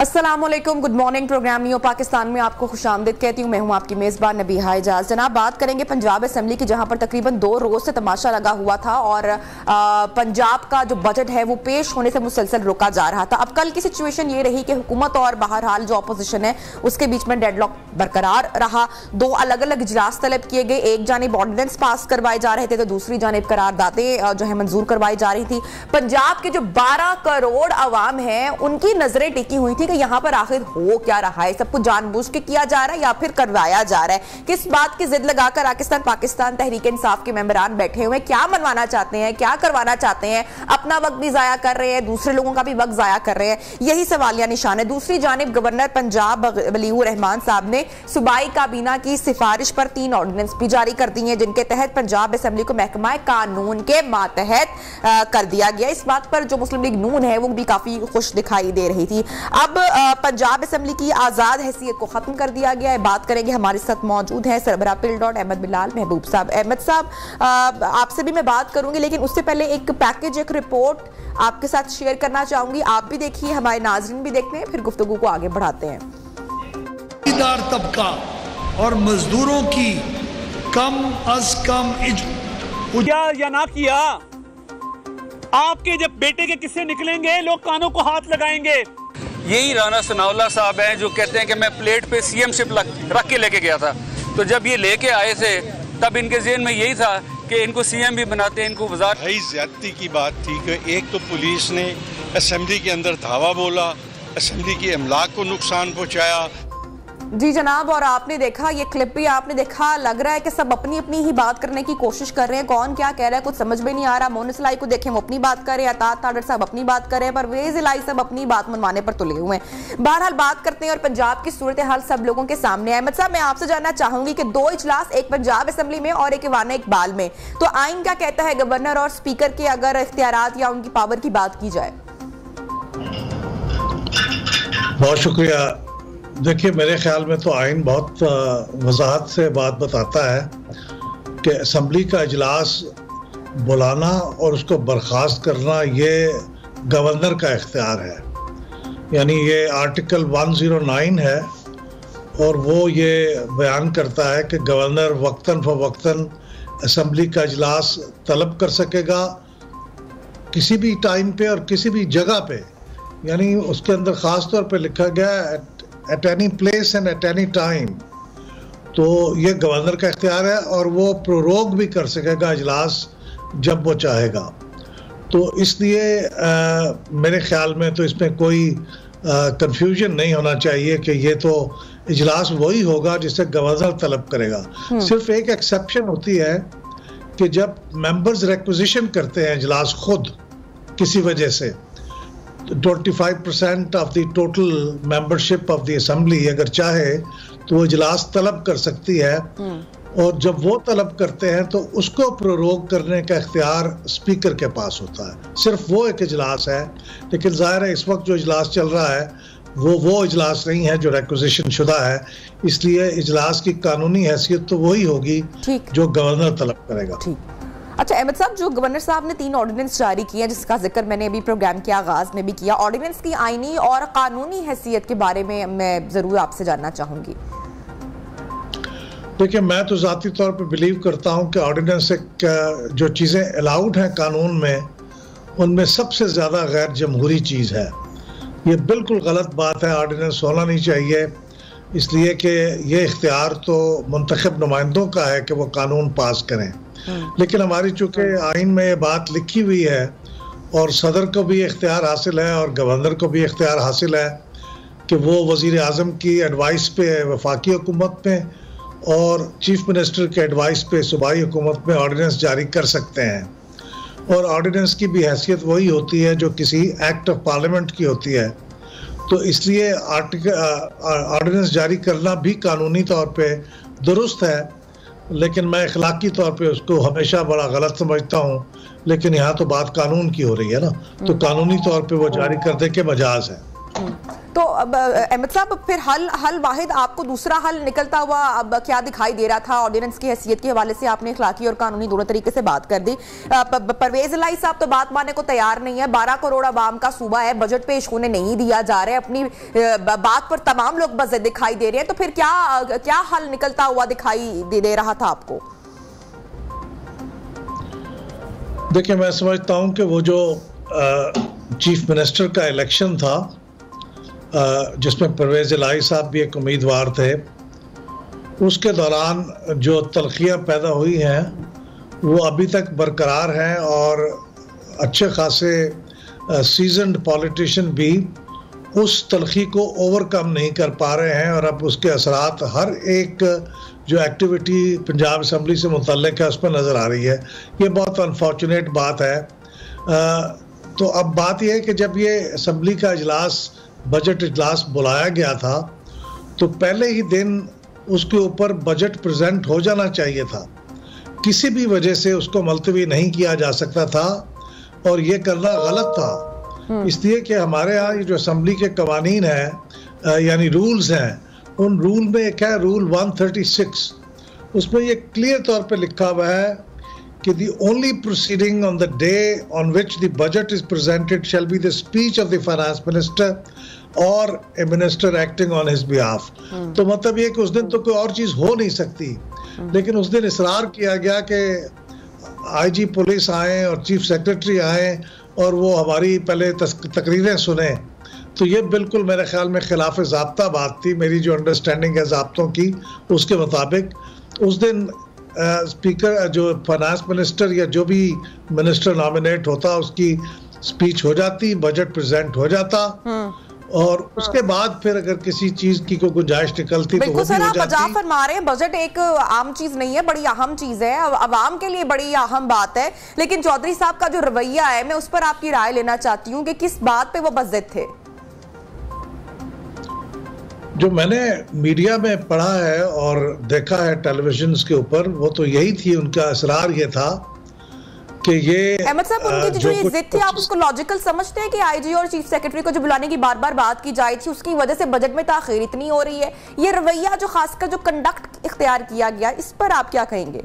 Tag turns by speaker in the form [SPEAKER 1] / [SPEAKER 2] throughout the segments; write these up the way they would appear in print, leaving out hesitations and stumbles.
[SPEAKER 1] अस्सलामुअलैकुम, good morning. Program new Pakistan में आपको खुशामदीद कहती हूँ। मैं हूँ आपकी मेज़बान नबीहा इजाज। जनाब, बात करेंगे पंजाब असेंबली की, जहाँ पर तकरीबन 2 रोज से तमाशा लगा हुआ था और पंजाब का जो बजट है वो पेश होने से मुसलसल रोका जा रहा था। अब कल की सिचुएशन ये रही कि हुकूमत और बहरहाल जो अपोजिशन है उसके बीच में डेडलॉक बरकरार रहा। 2 अलग अलग इजलास तलब किए गए। एक जानिब ऑर्डिनेंस पास करवाए जा रहे थे तो दूसरी जानिब करारदादें जो है मंजूर करवाई जा रही थी। पंजाब के जो 12 करोड़ अवाम है उनकी नजरें टिकी हुई थी कि यहाँ पर आखिर हो क्या रहा है, सब कुछ जानबूझ के किया जा रहा है या फिर करवाया जा रहा है। किस बात की जिद लगाकर पाकिस्तान तहरीक इंसाफ के मेंबरान बैठे हुए, क्या मनवाना चाहते हैं, क्या करवाना चाहते हैं, अपना वक्त भी जाया कर रहे हैं, दूसरे लोगों का भी वक्त जाया कर रहे हैं, यही सवालिया निशान है। दूसरी जानिब गवर्नर पंजाब वलीउर रहमान साहब ने सूबाई काबीना की सिफारिश पर 3 ऑर्डिनेंस भी जारी कर दी हैं, जिनके तहत पंजाब असेंबली को महकमा कानून के मातहत कर दिया गया। इस बात पर जो मुस्लिम लीग नून है वो भी काफी खुश दिखाई दे रही थी। अब पंजाब असेंबली की आजाद हैसियत को खत्म कर दिया गया है। बात करेंगे, हमारे साथ मौजूद हैं सरबराह पिलडॉट अहमद बिलाल महबूब साहब। अहमद साहब, आपसे भी मैं बात करूंगी, लेकिन उससे पहले एक पैकेज, एक रिपोर्ट आपके साथ शेयर करना चाहूंगी। आप भी देखिए, हमारे नाज़रीन भी देखते हैं, फिर गुफ्तगू को आगे बढ़ाते हैं।
[SPEAKER 2] तबका और मजदूरों की कम अज कम
[SPEAKER 3] किया या ना किया, आपके जब बेटे के किस्से निकलेंगे लोग कानों को हाथ लगाएंगे।
[SPEAKER 4] यही राना सनाउल्लाह साहब हैं जो कहते हैं कि मैं प्लेट पे सीएमशिप रख के लेके गया था। तो जब ये लेके आए थे तब इनके ज़हन में यही था कि इनको सीएम भी बनाते हैं, इनको वज़ारत।
[SPEAKER 5] भाई ज्यादती की बात थी कि एक तो पुलिस ने असेंबली के अंदर धावा बोला, असेंबली की अमलाक को नुकसान पहुँचाया।
[SPEAKER 1] जी जनाब, और आपने देखा ये क्लिप भी आपने देखा, लग रहा है कि सब अपनी अपनी ही बात करने की कोशिश कर रहे हैं। कौन क्या कह रहा है कुछ समझ में नहीं आ रहा। मोनिसलाई को देखें, वो अपनी बात कर रहे हैं, अतात ताडर साहब अपनी बात कर रहे हैं, परवेज इलाही सब अपनी बात मनवाने पर तुले हुए हैं। बहरहाल बात करते हैं और पंजाब की सूरत हाल सब लोगों के सामने। अहमद साहब, मैं आपसे जानना चाहूंगी कि 2 इजलास, एक पंजाब असेंबली में और एक ईवान इकबाल में, तो आइन क्या कहता है गवर्नर और स्पीकर के अगर इख्तियारात या उनकी पावर की बात की जाए?
[SPEAKER 6] बहुत शुक्रिया। देखिए, मेरे ख्याल में तो आइन बहुत वजाहत से बात बताता है कि असेंबली का इजलास बुलाना और उसको बर्खास्त करना ये गवर्नर का इख्तियार है। यानी ये आर्टिकल 109 है और वो ये बयान करता है कि गवर्नर वक्तन फ़वक्तन असेंबली का इजलास तलब कर सकेगा किसी भी टाइम पे और किसी भी जगह पे। यानी उसके अंदर ख़ास तौर पे लिखा गया at any place and at any time. तो ये गवर्नर का इख्तियार है और वो प्रोरोग भी कर सकेगा इजलास जब वो चाहेगा। तो इसलिए मेरे ख्याल में तो इसमें कोई कंफ्यूजन नहीं होना चाहिए कि ये तो इजलास वही होगा जिसे गवर्नर तलब करेगा। सिर्फ एक एक्सेप्शन होती है कि जब मेंबर्स रिक्विजिशन करते हैं इजलास खुद किसी वजह से, 25% of the total membership of the assembly अगर चाहे तो वो इजलास तलब कर सकती है। और जब वो तलब करते हैं तो उसको प्रोरोग करने का इख्तियार स्पीकर के पास होता है। सिर्फ वो एक इजलास है, लेकिन जाहिर है इस वक्त जो इजलास चल रहा है वो इजलास नहीं है जो रिक्विजिशन शुदा है। इसलिए इजलास की कानूनी हैसियत तो वही होगी जो गवर्नर तलब करेगा।
[SPEAKER 1] अच्छा अहमद साहब, जो गवर्नर साहब ने 3 ऑर्डिनेंस जारी किए हैं जिसका जिक्र मैंने अभी प्रोग्राम के आगाज में भी किया, ऑर्डिनेंस की आईनी और कानूनी हैसियत के बारे में मैं जरूर आपसे जानना चाहूंगी।
[SPEAKER 6] देखिए, मैं तो ज़ाती तौर पे बिलीव करता हूं कि ऑर्डिनेंस जो चीज़ें अलाउड हैं कानून में, उनमें सबसे ज़्यादा गैर जमहूरी चीज़ है। ये बिल्कुल गलत बात है, ऑर्डिनेंस होना नहीं चाहिए, इसलिए कि ये इख्तियार तो मुंतखब नुमाइंदों का है कि वो कानून पास करें। लेकिन हमारी चूँकि आइन में ये बात लिखी हुई है और सदर को भी इख्तियार हासिल है और गवर्नर को भी इख्तियार हासिल है कि वो वज़ीर आज़म की एडवाइस पे वफाकी हुकूमत में और चीफ मिनिस्टर के एडवाइस पे सूबाई हुकूमत में ऑर्डिनेंस जारी कर सकते हैं। और ऑर्डिनेंस की भी हैसियत वही होती है जो किसी एक्ट ऑफ पार्लियामेंट की होती है। तो इसलिए ऑर्डिनेंस जारी करना भी कानूनी तौर पे दुरुस्त है, लेकिन मैं अखलाकी तौर पे उसको हमेशा बड़ा गलत समझता हूँ। लेकिन यहाँ तो बात कानून की हो रही है ना, तो कानूनी तौर पे वो जारी करने के मजाज है।
[SPEAKER 1] तो अब अहमद साहब फिर हल वाहिद आपको दूसरा हल निकलता हुआ अब क्या दिखाई दे रहा था? ऑर्डिनेंस की हैसियत के हवाले से आपने अखलाकी और कानूनी दोनों तरीके से बात कर दी। परवेज इलाही साहब तो बात मानने को तैयार नहीं है। 12 करोड़ आवाम का सूबा है, बजट पेश होने नहीं दिया जा रहा है, अपनी बात पर तमाम लोग बस दिखाई दे रहे हैं। तो फिर क्या हल निकलता हुआ दिखाई दे रहा था आपको?
[SPEAKER 6] देखिए, मैं समझता हूं कि वो जो चीफ मिनिस्टर का इलेक्शन था जिसमें परवेज इलाही साहब भी एक उम्मीदवार थे, उसके दौरान जो तलखियाँ पैदा हुई हैं वो अभी तक बरकरार हैं और अच्छे खासे सीजन्ड पॉलिटिशियन भी उस तलखी को ओवरकम नहीं कर पा रहे हैं और अब उसके असरात हर एक जो एक्टिविटी पंजाब असम्बली से मुतल्लिक है उस पर नज़र आ रही है। ये बहुत अनफॉर्चुनेट बात है। तो अब बात यह है कि जब ये असम्बली का इजलास बजट इजलास बुलाया गया था तो पहले ही दिन उसके ऊपर बजट प्रेजेंट हो जाना चाहिए था। किसी भी वजह से उसको मुलतवी नहीं किया जा सकता था और ये करना गलत था, इसलिए कि हमारे यहाँ ये जो असम्बली के कवानीन हैं यानी रूल्स हैं, उन रूल में एक है रूल 136, उसमें ये क्लियर तौर पे लिखा हुआ है कि the only proceeding on the day on which the budget is presented shall be the speech of the finance minister or a minister acting on his behalf। तो मतलब ये कि उस दिन तो कोई और चीज़ हो नहीं सकती, लेकिन उस दिन इसरार किया गया कि आईजी पुलिस आए और चीफ सेक्रेटरी आए और वो हमारी पहले तकरीरें सुने। तो ये बिल्कुल मेरे ख्याल में खिलाफ ज़ाब्ता बात थी। मेरी जो अंडरस्टैंडिंग है ज़ाब्तों की उसके मुताबिक उस दिन स्पीकर जो फाइनेंस मिनिस्टर या जो भी मिनिस्टर नॉमिनेट होता उसकी स्पीच हो जाती, बजट प्रेजेंट हो जाता और उसके बाद फिर अगर किसी चीज की कोई गुंजाइश निकलती तो वो भी हो जाती।
[SPEAKER 1] आप फरमा रहे हैं बजट एक आम चीज नहीं है, बड़ी अहम चीज है, अवाम के लिए बड़ी अहम बात है। लेकिन चौधरी साहब का जो रवैया है, मैं उस पर आपकी राय लेना चाहती हूँ कि किस बात पे वो बज़िद थे?
[SPEAKER 6] जो मैंने मीडिया में पढ़ा है और देखा है टेलीविजन के ऊपर, वो तो यही थी, उनका असरार ये था कि ये
[SPEAKER 1] अहमद साहब उनकी जो ये जिद थी, आप उसको लॉजिकल समझते हैं कि आईजी और चीफ सेक्रेटरी को जो बुलाने की बार बार बात की जाए थी उसकी वजह से बजट में ताखीर इतनी हो रही है? ये रवैया जो खासकर जो कंडक्ट इख्तियार किया गया, इस पर आप क्या कहेंगे?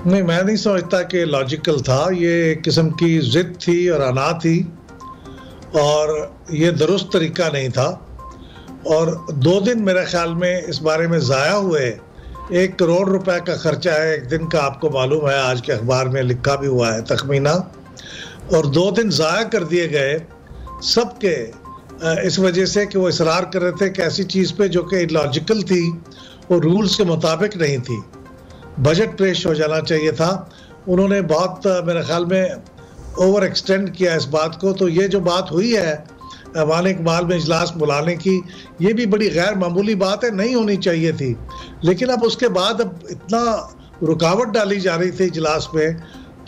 [SPEAKER 6] नहीं, मैं नहीं समझता कि लॉजिकल था। ये एक किस्म की जिद थी और अना थी और ये दुरुस्त तरीका नहीं था। और 2 दिन मेरे ख्याल में इस बारे में ज़ाया हुए। 1 करोड़ रुपए का खर्चा है एक दिन का, आपको मालूम है, आज के अखबार में लिखा भी हुआ है तखमीना, और 2 दिन ज़ाया कर दिए गए सबके इस वजह से कि वो इसरार कर रहे थे कि ऐसी चीज़ पे जो कि इलॉजिकल थी, वो रूल्स के मुताबिक नहीं थी, बजट पेश हो जाना चाहिए था। उन्होंने बहुत मेरे ख्याल में ओवर एक्सटेंड किया इस बात को। तो ये जो बात हुई है ऐवान इकबाल में इजलास बुलाने की, ये भी बड़ी गैर मामूली बात है, नहीं होनी चाहिए थी। लेकिन अब उसके बाद अब इतना रुकावट डाली जा रही थी इजलास में,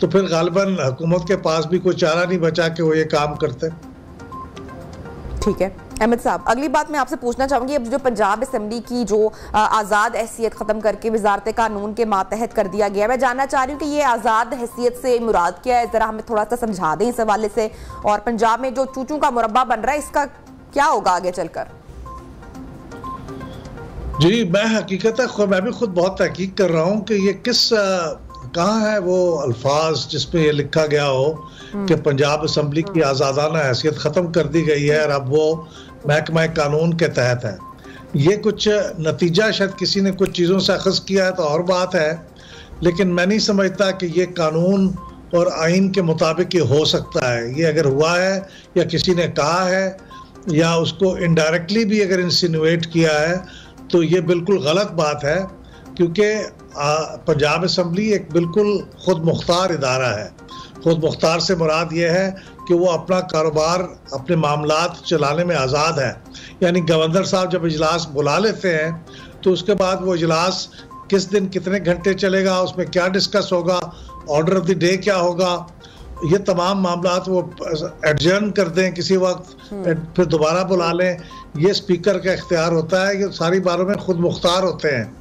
[SPEAKER 6] तो फिर गालिबन हुकूमत के पास भी कोई चारा नहीं बचा कि वो ये काम करते।
[SPEAKER 1] ठीक है अहमद साहब, अगली बात मैं आपसे पूछना चाहूंगी, अब जो पंजाब असेंबली की जो आज़ाद हैसियत ख़त्म करके वजारत कानून के मातहत कर दिया गया, मैं जानना चाह रही हूँ कि ये आज़ाद हैसियत से मुराद क्या है? ज़रा हमें थोड़ा सा समझा दें इस हवाले से। और पंजाब में जो चूचू का मुरब्बा बन रहा है, इसका क्या होगा आगे चलकर?
[SPEAKER 6] जी, मैं हकीकत है मैं भी खुद बहुत तहकीक कर रहा हूँ कि ये कहाँ है वो अल्फाज जिसमें ये लिखा गया हो कि पंजाब असम्बली की आज़ादाना हैसियत ख़त्म कर दी गई है और अब वो महकमा कानून के तहत है। ये कुछ नतीजा शायद किसी ने कुछ चीज़ों से अखज़ किया है तो और बात है, लेकिन मैं नहीं समझता कि ये कानून और आइन के मुताबिक ये हो सकता है। ये अगर हुआ है या किसी ने कहा है या उसको इनडायरेक्टली भी अगर इंसिनुएट किया है तो ये बिल्कुल गलत बात है, क्योंकि पंजाब असम्बली एक बिल्कुल खुद मुख्तार इदारा है। खुद मुख्तार से मुराद ये है कि वो अपना कारोबार, अपने मामलात चलाने में आज़ाद है। यानी गवर्नर साहब जब इजलास बुला लेते हैं तो उसके बाद वो इजलास किस दिन कितने घंटे चलेगा, उसमें क्या डिस्कस होगा, ऑर्डर ऑफ द डे क्या होगा, ये तमाम मामलात वो एडजर्न कर दें किसी वक्त, फिर दोबारा बुला लें, ये स्पीकर का इख्तियार होता है। ये सारी बारों में खुद मुख्तार होते हैं।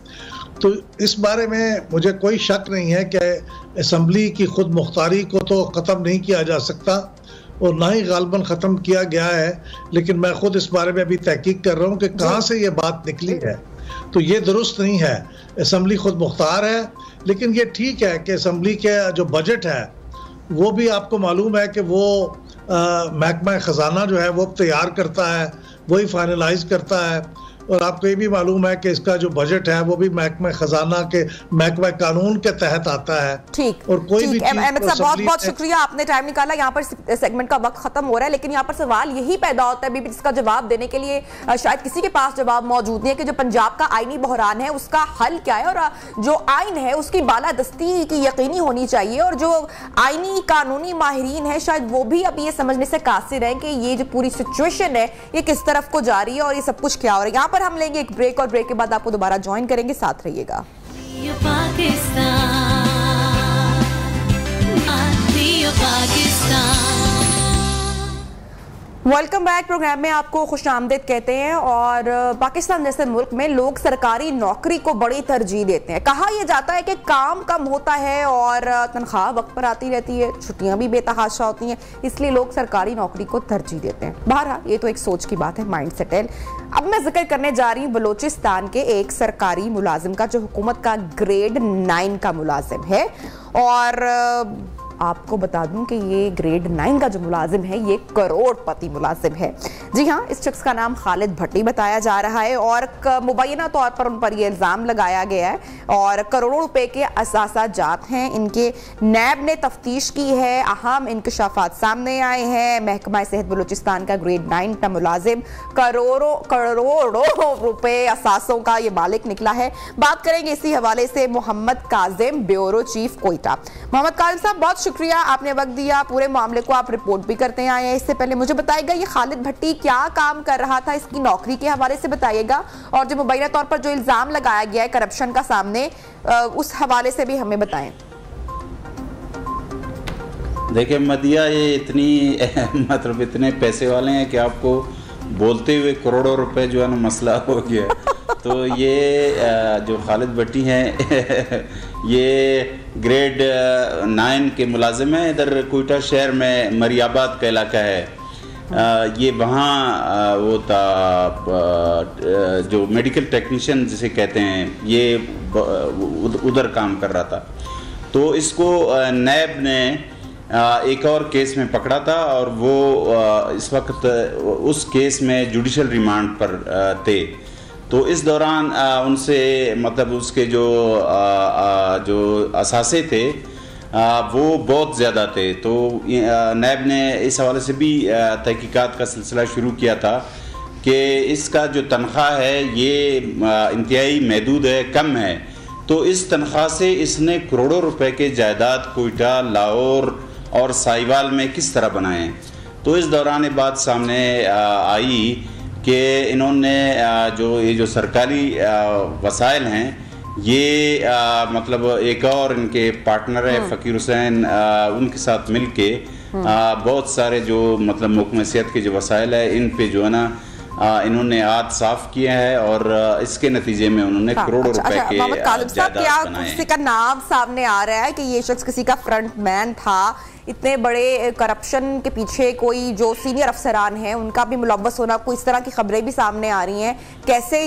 [SPEAKER 6] तो इस बारे में मुझे कोई शक नहीं है कि असम्बली की खुद मुख्तारी को तो ख़त्म नहीं किया जा सकता और ना ही गालबन ख़त्म किया गया है, लेकिन मैं खुद इस बारे में अभी तहकीक कर रहा हूँ कि कहाँ से ये बात निकली है। तो ये दुरुस्त नहीं है। असम्बली खुद मुख्तार है, लेकिन ये ठीक है कि असम्बली के जो बजट है वो भी आपको मालूम है कि वो महकमा ख़जाना जो है वो तैयार करता है, वही फाइनलाइज करता है। और आपको ये भी मालूम है कि इसका जो बजट है वो भी महकमा ख़जाना के महकमा कानून के तहत आता है।
[SPEAKER 1] ठीक,
[SPEAKER 6] और कोई भी
[SPEAKER 1] अहमद साहब बहुत बहुत शुक्रिया, आपने टाइम निकाला। यहाँ पर सेगमेंट का वक्त खत्म हो रहा है, लेकिन यहाँ पर सवाल यही पैदा होता है बीबी, जिसका जवाब देने के लिए शायद किसी के पास जवाब मौजूद नहीं है, कि जो पंजाब का आईनी बहरान है उसका हल क्या है, और जो आइन है उसकी बालादस्ती की यकीनी होनी चाहिए। और जो आईनी कानूनी माहिरीन है शायद वो भी अब ये समझने से कासिर है कि ये जो पूरी सिचुएशन है ये किस तरफ को जा रही है और ये सब कुछ क्या हो रहा है। यहाँ पर हम लेंगे एक ब्रेक, और ब्रेक के बाद आपको दोबारा ज्वाइन करेंगे, साथ रहिएगा। Welcome back. प्रोग्राम में आपको खुशामदीद कहते हैं। और पाकिस्तान जैसे मुल्क में लोग सरकारी नौकरी को बड़ी तरजीह देते हैं। कहा यह जाता है कि काम कम होता है और तनख्वाह वक्त पर आती रहती है, छुट्टियां भी बेतहाशा होती हैं, इसलिए लोग सरकारी नौकरी को तरजीह देते हैं। बहरहाल ये तो एक सोच की बात है, माइंड सेट है। अब मैं जिक्र करने जा रही हूँ बलोचिस्तान के एक सरकारी मुलाजिम का, जो हुकूमत का ग्रेड 9 का मुलाजिम है। और आपको बता दूं कि ये ग्रेड 9 का जो मुलाजिम है ये करोड़पति मुलाजिम है। जी हाँ, इस शख्स का नाम खालिद भट्टी बताया जा रहा है और मुबैना तौर पर उन पर यह इल्ज़ाम लगाया गया है और करोड़ों रुपए के असासा जात हैं इनके। नैब ने तफ्तीश की है, अहम इंकशाफात सामने आए हैं। महकमा सेहत बलूचिस्तान का ग्रेड 9 का मुलाजिम करोड़ों रुपए असासों का ये मालिक निकला है। बात करेंगे इसी हवाले से मोहम्मद काजिम, ब्यूरो चीफ कोयटा। मोहम्मद काजिम साहब बहुत शुक्रिया, आपने वक्त दिया, पूरे मामले को आप रिपोर्ट भी करते आए हैं। इससे पहले मुझे बताइएगा ये खालिद भट्टी क्या काम कर रहा था, इसकी नौकरी के हवाले से बताइएगा, और जो मुबैना तौर पर जो इल्जाम लगाया गया है करप्शन का सामने, उस हवाले से भी हमें बताएं।
[SPEAKER 7] देखिए मदिया, ये इतनी मतलब इतने पैसे वाले हैं कि आपको बोलते हुए करोड़ों रुपए जो है ना मसला हो गया। तो ये जो खालिद भट्टी हैं ये ग्रेड 9 के मुलाजिम हैं। इधर कोयटा शहर में मरियाबाद का इलाका है। ये वहाँ वो था जो मेडिकल टेक्नीशियन जिसे कहते हैं, ये उधर काम कर रहा था। तो इसको नैब ने एक और केस में पकड़ा था और वो इस वक्त उस केस में जुडिशल रिमांड पर थे। तो इस दौरान उनसे मतलब उसके जो असासे थे वो बहुत ज़्यादा थे। तो नैब ने इस हवाले से भी तहकीकात का सिलसिला शुरू किया था कि इसका जो तनख्वाह है ये इंतहाई महदूद है, कम है। तो इस तनख्वाह से इसने करोड़ों रुपए के जायदाद कोयटा, लाहौर और साहिवाल में किस तरह बनाए हैं। तो इस दौरान ये बात सामने आई कि इन्होंने जो सरकारी वसाइल हैं ये मतलब एक और इनके पार्टनर है फ़कीर हुसैन, उनके साथ मिलके बहुत सारे जो मतलब महकमा सेहत के जो वसाइल है इन पे जो है ना इन्होंने हाथ साफ किया है और इसके नतीजे में उन्होंने करोड़ों रुपए के जायदाद बनाए।
[SPEAKER 1] किसी का नाम सामने आ रहा है कि ये शख्स किसी का फ्रंट मैन था, इतने बड़े करप्शन के पीछे कोई जो सीनियर अफसरान हैं उनका भी मुलव्वस होना, कोई इस तरह की खबरें भी सामने आ रही हैं। कैसे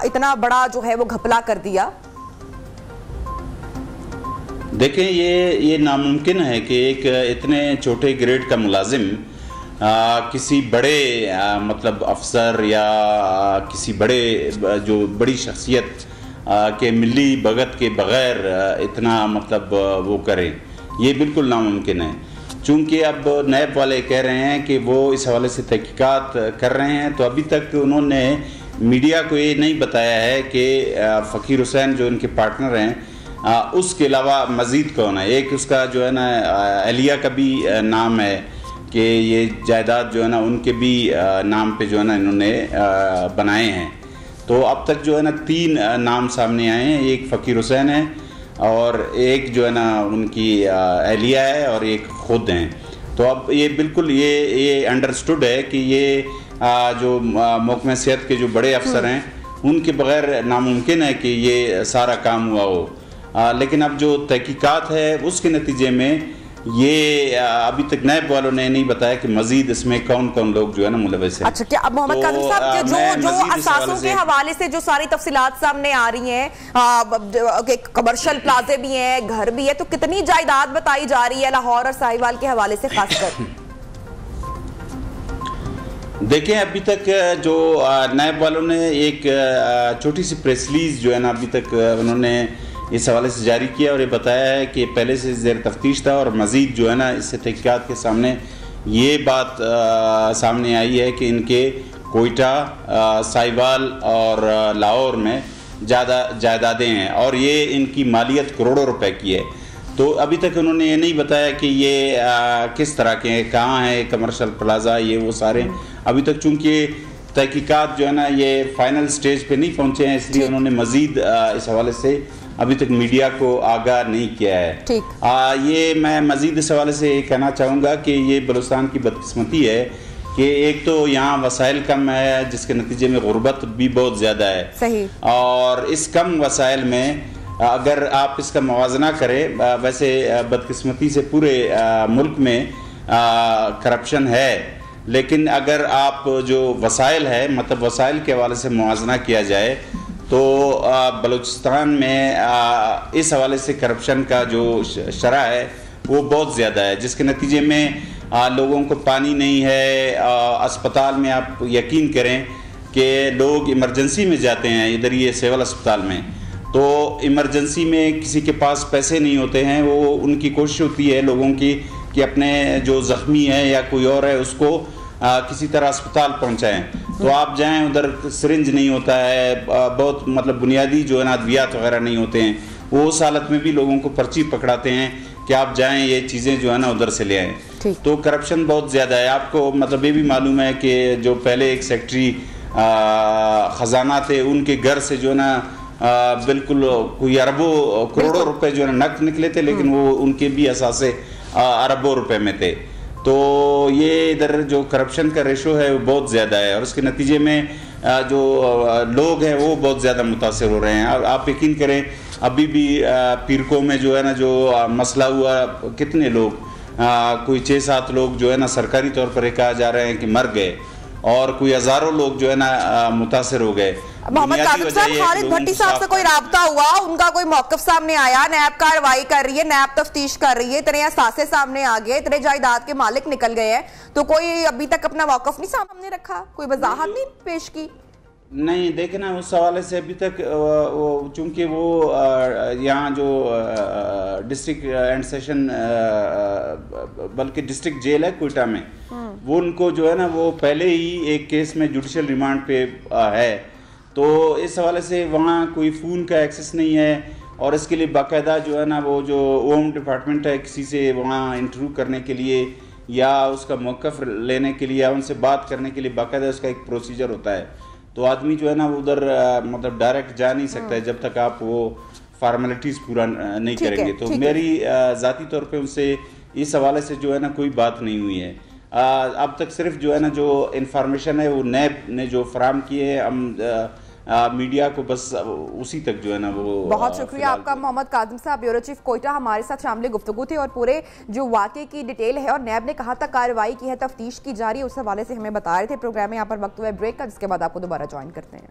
[SPEAKER 1] इतना बड़ा जो है वो घपला कर दिया?
[SPEAKER 7] देखें, ये नामुमकिन है कि एक इतने छोटे ग्रेड का मुलाजिम किसी बड़े मतलब अफसर या किसी बड़े जो बड़ी शख्सियत के मिली भगत के बगैर इतना मतलब वो करें, ये बिल्कुल नामुमकिन है। चूँकि अब नैब वाले कह रहे हैं कि वो इस हवाले से तहकीकात कर रहे हैं, तो अभी तक उन्होंने मीडिया को ये नहीं बताया है कि फ़कीर हुसैन जो इनके पार्टनर हैं उसके अलावा मज़ीद कौन है। एक उसका जो है ना अलिया का भी नाम है कि ये जायदाद जो है ना उनके भी नाम पे जो है ना इन्होंने बनाए हैं। तो अब तक जो है ना 3 नाम सामने आए हैं, एक फ़कीर हुसैन है और एक जो है ना उनकी अहलिया है और एक खुद हैं। तो अब ये बिल्कुल ये अंडरस्टूड है कि ये जो महकमा सेहत के जो बड़े अफसर हैं उनके बगैर नामुमकिन है कि ये सारा काम हुआ हो। लेकिन अब जो तहकीकात है उसके नतीजे में ये अभी तक नायब वालों ने नहीं बताया कि मजीद इसमें कौन कौन लोग जो है ना मुलविस हैं।
[SPEAKER 1] अच्छा, क्या अब मोहम्मद कासिम साहब जो असासों के हवाले से जो सारी तफसीलात सामने आ रही हैं, कमर्शियल प्लाजे भी हैं, घर भी है, तो कितनी जायदाद बताई जा रही है लाहौर और साहिवाल के हवाले से खासकर?
[SPEAKER 7] देखें, अभी तक जो नायब वालों ने एक छोटी सी प्रेस रिलीज जो है ना अभी तक उन्होंने इस हवाले से जारी किया और ये बताया है कि पहले से ज़ेर तफ्तीश था और मज़ीद जो है ना इससे तहक़ीक़ात के सामने ये बात सामने आई है कि इनके कोयटा, साहिवाल और लाहौर में ज़्यादा जायदादें हैं और ये इनकी मालियत करोड़ों रुपए की है। तो अभी तक उन्होंने ये नहीं बताया कि ये किस तरह के हैं, कहाँ हैं, कमर्शियल प्लाजा, ये वो सारे अभी तक चूँकि तहक़ीक़ात जो है ना ये फाइनल स्टेज पे नहीं पहुँचे हैं, इसलिए उन्होंने मज़ीद इस हवाले से अभी तक मीडिया को आगाह नहीं किया है। ये मैं मज़ीद इस हवाले से ये कहना चाहूँगा कि ये बलूचिस्तान की बदकिस्मती है कि एक तो यहाँ वसाइल कम है, जिसके नतीजे में गुर्बत भी बहुत ज़्यादा है। सही। और इस कम वसाइल में अगर आप इसका मुवाजना करें, वैसे बदकिस्मती से पूरे मुल्क में करप्शन है, लेकिन अगर आप जो वसाइल है मतलब वसाइल के हवाले से मुवाजना किया जाए तो बलूचिस्तान में इस हवाले से करप्शन का जो शरह है वो बहुत ज़्यादा है, जिसके नतीजे में लोगों को पानी नहीं है। अस्पताल में आप यकीन करें कि लोग इमरजेंसी में जाते हैं, इधर ये सिविल अस्पताल में, तो इमरजेंसी में किसी के पास पैसे नहीं होते हैं, वो उनकी कोशिश होती है लोगों की कि अपने जो ज़ख्मी है या कोई और है उसको किसी तरह अस्पताल पहुंचाएं। तो आप जाएं, उधर सिरिंज नहीं होता है, बहुत मतलब बुनियादी जो है ना अद्वियात वगैरह नहीं होते हैं, वो उस हालत में भी लोगों को पर्ची पकड़ाते हैं कि आप जाएं, ये चीज़ें जो है ना उधर से ले आएँ। तो करप्शन बहुत ज़्यादा है। आपको मतलब ये भी मालूम है कि जो पहले एक सेक्रेटरी ख़जाना थे, उनके घर से जो है ना बिल्कुल कोई अरबों करोड़ों रुपए जो है ना नकद निकले थे, लेकिन वो उनके भी असासे अरबों रुपए में थे। तो ये इधर जो करप्शन का रेशो है वो बहुत ज़्यादा है और उसके नतीजे में जो लोग हैं वो बहुत ज़्यादा मुतासिर हो रहे हैं। आप यकीन करें, अभी भी पीरको में जो है ना जो मसला हुआ, कितने लोग कोई 6-7 लोग जो है ना सरकारी तौर पर कहा जा रहे हैं कि मर गए और कोई हज़ारों लोग जो है ना मुतासिर हो गए।
[SPEAKER 1] मोहम्मद कासिम साहब, खालिद भट्टी साहब से कोई राब्ता हुआ, उनका कोई मौक़िफ़ सामने आया? नैब कार्रवाई कर रही है, नैब तफ्तीश कर रही है, इतने असासे सामने आ गए, इतने जायदाद के मालिक निकल गए हैं, तो कोई अभी तक अपना मौक़िफ़ नहीं सामने रखा, कोई वजाहत नहीं पेश की?
[SPEAKER 7] नहीं, देखे ना उस हवाले से अभी तक चूँकि वो यहाँ जो डिस्ट्रिक्ट एंड सेशन बल्कि डिस्ट्रिक्ट जेल है कोयटा में, वो उनको जो है ना वो पहले ही एक केस में जुडिशल रिमांड पे है, तो इस हवाले से वहाँ कोई फ़ोन का एक्सेस नहीं है और इसके लिए बाकायदा जो है ना वो जो होम डिपार्टमेंट है किसी से वहाँ इंटरव्यू करने के लिए या उसका मौक़िफ़ लेने के लिए या उनसे बात करने के लिए बाकायदा उसका एक प्रोसीजर होता है। तो आदमी जो है ना उधर मतलब डायरेक्ट जा नहीं सकता है जब तक आप वो फॉर्मेलिटीज़ पूरा नहीं करेंगे। तो मेरी ज़ाती तौर पे उनसे इस हवाले से जो है ना कोई बात नहीं हुई है। अब तक सिर्फ जो है ना जो इन्फॉर्मेशन है वो नैब ने जो फराम किए है, हम मीडिया को बस उसी तक जो है ना वो।
[SPEAKER 1] बहुत शुक्रिया आपका मोहम्मद कासिम साहब, ब्यूरो चीफ कोयटा, हमारे साथ शामिल गुफ्तगू थी और पूरे जो वाक़े की डिटेल है और नैब ने कहा तक कार्रवाई की है, तफ्तीश की जा रही है, उस हवाले से हमें बता रहे थे। प्रोग्राम में यहाँ पर वक्त हुआ है ब्रेक का, जिसके बाद आपको दोबारा ज्वाइन करते हैं।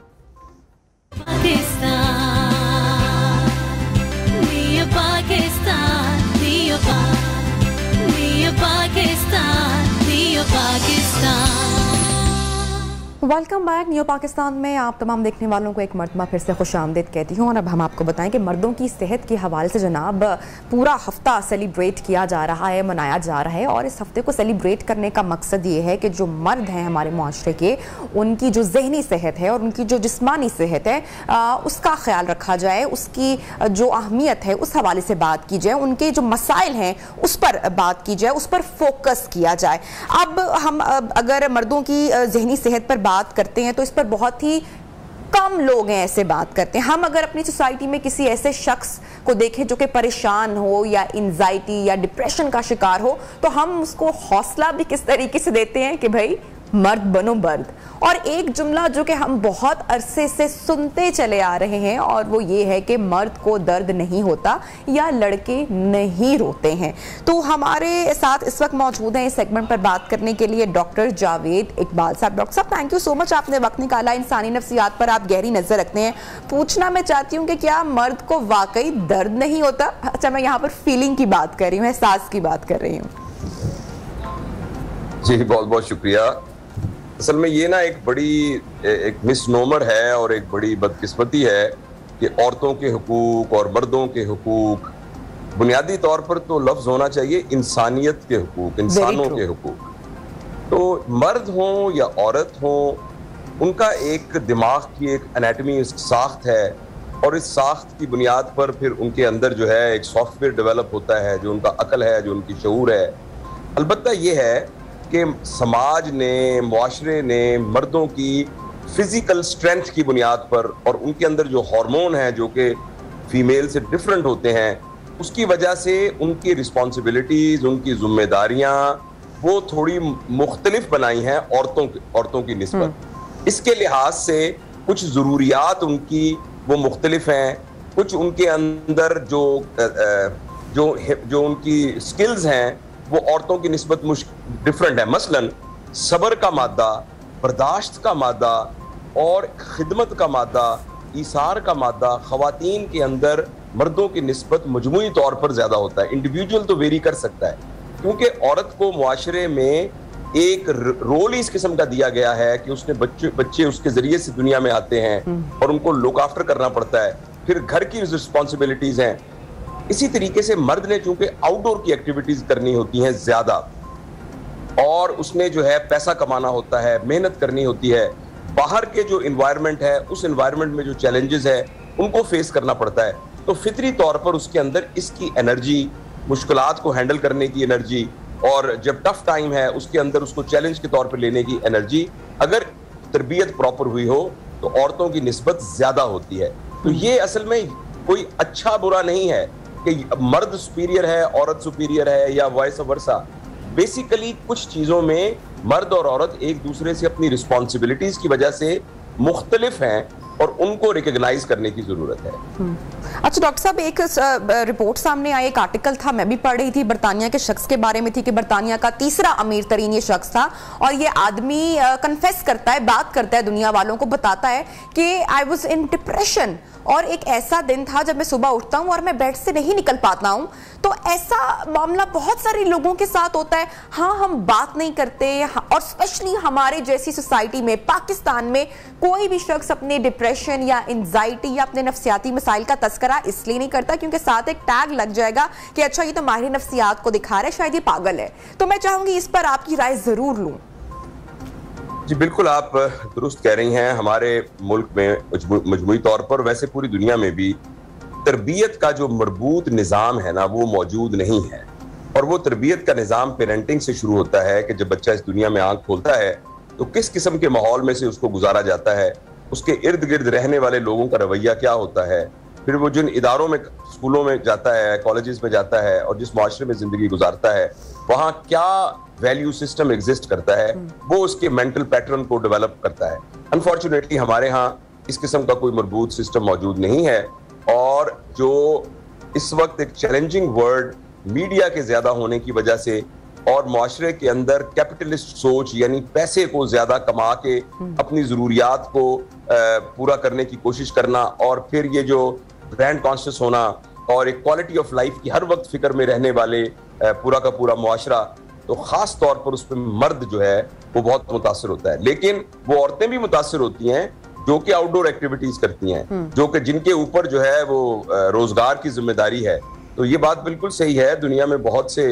[SPEAKER 1] Welcome back. न्यू पाकिस्तान में आप तमाम देखने वालों को एक मरतबा फिर से खुशामदीद कहती हूँ और अब हम आपको बताएं कि मर्दों की सेहत के हवाले से जनाब पूरा हफ्ता सेलिब्रेट किया जा रहा है, मनाया जा रहा है और इस हफ्ते को सेलिब्रेट करने का मकसद ये है कि जो मर्द हैं हमारे माशरे के, उनकी जो जहनी सेहत है और उनकी जो जिस्मानी सेहत है उसका ख्याल रखा जाए, उसकी जो अहमियत है उस हवाले से बात की जाए, उनके जो मसाइल हैं उस पर बात की जाए, उस पर फोकस किया जाए। अब हम अगर मर्दों की जहनी सेहत पर बात करते हैं तो इस पर बहुत ही कम लोग हैं ऐसे बात करते हैं। हम अगर अपनी सोसाइटी में किसी ऐसे शख्स को देखें जो कि परेशान हो या एंजाइटी या डिप्रेशन का शिकार हो, तो हम उसको हौसला भी किस तरीके से देते हैं कि भाई मर्द बनो मर्द। और एक जुमला जो कि हम बहुत अरसे से सुनते चले आ रहे हैं और वो ये है कि मर्द को दर्द नहीं होता या लड़के नहीं रोते हैं। तो हमारे साथ इस वक्त मौजूद हैं इस सेगमेंट पर बात करने के लिए डॉक्टर जावेद इकबाल साहब। डॉक्टर साहब, थैंक यू सो मच, आपने वक्त निकाला। इंसानी नफ्सियात पर आप गहरी नजर रखते हैं। पूछना मैं चाहती हूँ कि क्या मर्द को वाकई दर्द नहीं होता? अच्छा, मैं यहाँ पर फीलिंग की बात कर रही हूँ, एहसास की बात कर रही हूँ।
[SPEAKER 8] जी बहुत बहुत शुक्रिया। असल में ये ना एक मिसनोमर है और एक बड़ी बदकिस्मती है कि औरतों के हुकूक और मर्दों के हुकूक, बुनियादी तौर पर तो लफ्ज होना चाहिए इंसानियत के हुकूक, इंसानों के हुकूक। तो मर्द हों या औरत हों, उनका एक दिमाग की एक एनाटमी, साख्त है, और इस साख्त की बुनियाद पर फिर उनके अंदर जो है एक सॉफ्टवेयर डेवलप होता है, जो उनका अकल है, जो उनकी शऊर है। अलबत्ता ये है कि समाज ने, मुआशरे ने मर्दों की फिजिकल स्ट्रेंथ की बुनियाद पर और उनके अंदर जो हार्मोन हैं जो कि फीमेल से डिफरेंट होते हैं, उसकी वजह से उनकी रिस्पॉन्सिबिलिटीज, उनकी जिम्मेदारियां वो थोड़ी मुख्तलिफ बनाई हैं औरतों की निस्बत। इसके लिहाज से कुछ ज़रूरियात उनकी वो मुख्तलिफ हैं, कुछ उनके अंदर जो उनकी स्किल्स हैं वो औरतों की निस्बत डिफरेंट है। मसलन सब्र का मादा, बर्दाश्त का मादा और खिदमत का मादा, ईसार का मादा ख़वातीन के अंदर मर्दों की निस्बत मजमूई तौर पर ज़्यादा होता है। इंडिविजुअल तो वेरी कर सकता है, क्योंकि औरत को मुआशरे में एक रोल ही इस किस्म का दिया गया है कि उसने बच्चे उसके ज़रिए से दुनिया में आते हैं और उनको लुक आफ्टर करना पड़ता है, फिर घर की रिस्पॉन्सिबिलिटीज़ हैं। इसी तरीके से मर्द ने चूंकि आउटडोर की एक्टिविटीज करनी होती हैं ज्यादा, और उसने जो है पैसा कमाना होता है, मेहनत करनी होती है, बाहर के जो इन्वायरमेंट है उस इन्वायरमेंट में जो चैलेंजेस है उनको फेस करना पड़ता है, तो फितरी तौर पर उसके अंदर इसकी एनर्जी, मुश्किलात को हैंडल करने की एनर्जी, और जब टफ टाइम है उसके अंदर उसको चैलेंज के तौर पर लेने की एनर्जी, अगर तरबियत प्रॉपर हुई हो तो औरतों की निस्बत ज्यादा होती है। तो ये असल में कोई अच्छा बुरा नहीं है कि मर्द सुपीरियर है, औरत सुपीरियर है या वाइस वर्सा। बेसिकली कुछ चीजों में मर्द और औरत एक दूसरे से अपनी रिस्पॉन्सिबिलिटीज की वजह से मुख्तलिफ हैं और उनको रिकॉग्नाइज करने की जरूरत है।
[SPEAKER 1] अच्छा डॉक्टर साहब, एक रिपोर्ट सामने आई, एक आर्टिकल था, मैं भी पढ़ रही थी, बरतानिया के शख्स के बारे में थी कि बरतानिया का तीसरा अमीर तरीन ये शख्स था, और ये आदमी कन्फेस करता है, बात करता है दुनिया वालों को, बताता है कि आई वॉज इन डिप्रेशन, और एक ऐसा दिन था जब मैं सुबह उठता हूं और मैं बेड से नहीं निकल पाता हूं। तो ऐसा मामला बहुत सारे लोगों के साथ होता है। हाँ, हम बात नहीं करते, और स्पेशली हमारे जैसी सोसाइटी में, पाकिस्तान में, कोई भी शख्स अपने डिप्रेशन या एंजाइटी या अपने नफ्सियाती मसाइल का तस्करा इसलिए नहीं करता क्योंकि साथ एक टैग लग जाएगा कि अच्छा ये तो माहिर नफ्सियात को दिखा रहा है, शायद ये पागल है। तो मैं चाहूंगी इस पर आपकी राय जरूर लूं।
[SPEAKER 8] जी बिल्कुल, आप दुरुस्त कह रही हैं। हमारे मुल्क में मजमूई तौर पर, वैसे पूरी दुनिया में भी, तरबियत का जो मरबूत निज़ाम है ना वो मौजूद नहीं है। और वो तरबियत का निज़ाम पेरेंटिंग से शुरू होता है कि जब बच्चा इस दुनिया में आंख खोलता है तो किस किस्म के माहौल में से उसको गुजारा जाता है, उसके इर्द गिर्द रहने वाले लोगों का रवैया क्या होता है, फिर वो जिन इदारों में, स्कूलों में जाता है, कॉलेजेस में जाता है और जिस माशरे में ज़िंदगी गुजारता है वहाँ क्या वैल्यू सिस्टम एग्जिस्ट करता है, वो उसके मेंटल पैटर्न को डेवलप करता है। अनफॉर्चुनेटली हमारे यहाँ इस किस्म का कोई मजबूत सिस्टम मौजूद नहीं है, और जो इस वक्त एक चैलेंजिंग वर्ड मीडिया के ज्यादा होने की वजह से और माशरे के अंदर कैपिटलिस्ट सोच, यानी पैसे को ज्यादा कमा के अपनी जरूरियात को पूरा करने की कोशिश करना, और फिर ये जो ब्रांड कॉन्शियस होना और एक क्वालिटी ऑफ लाइफ की हर वक्त फिक्र में रहने वाले पूरा का पूरा मुआशरा, तो खास तौर पर उस पर मर्द जो है वो बहुत मुतासिर होता है। लेकिन वो औरतें भी मुतासिर होती हैं जो कि आउटडोर एक्टिविटीज करती हैं, जो कि जिनके ऊपर जो है वो रोजगार की जिम्मेदारी है। तो ये बात बिल्कुल सही है, दुनिया में बहुत से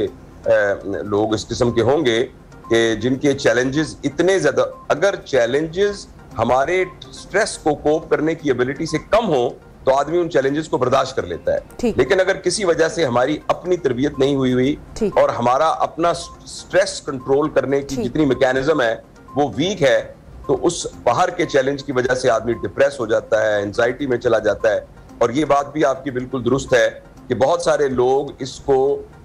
[SPEAKER 8] लोग इस किस्म के होंगे कि जिनके चैलेंजेस इतने ज्यादा, अगर चैलेंजेस हमारे स्ट्रेस को कोप करने की एबिलिटी से कम हो तो आदमी उन चैलेंजेस को बर्दाश्त कर लेता है। लेकिन अगर किसी वजह से हमारी अपनी तरबियत नहीं हुई और हमारा अपना स्ट्रेस कंट्रोल करने की जितनी मैकेनिज्म है वो वीक है, तो उस बाहर के चैलेंज की वजह से आदमी डिप्रेस हो जाता है, एंजाइटी में चला जाता है। और ये बात भी आपकी बिल्कुल दुरुस्त है कि बहुत सारे लोग इसको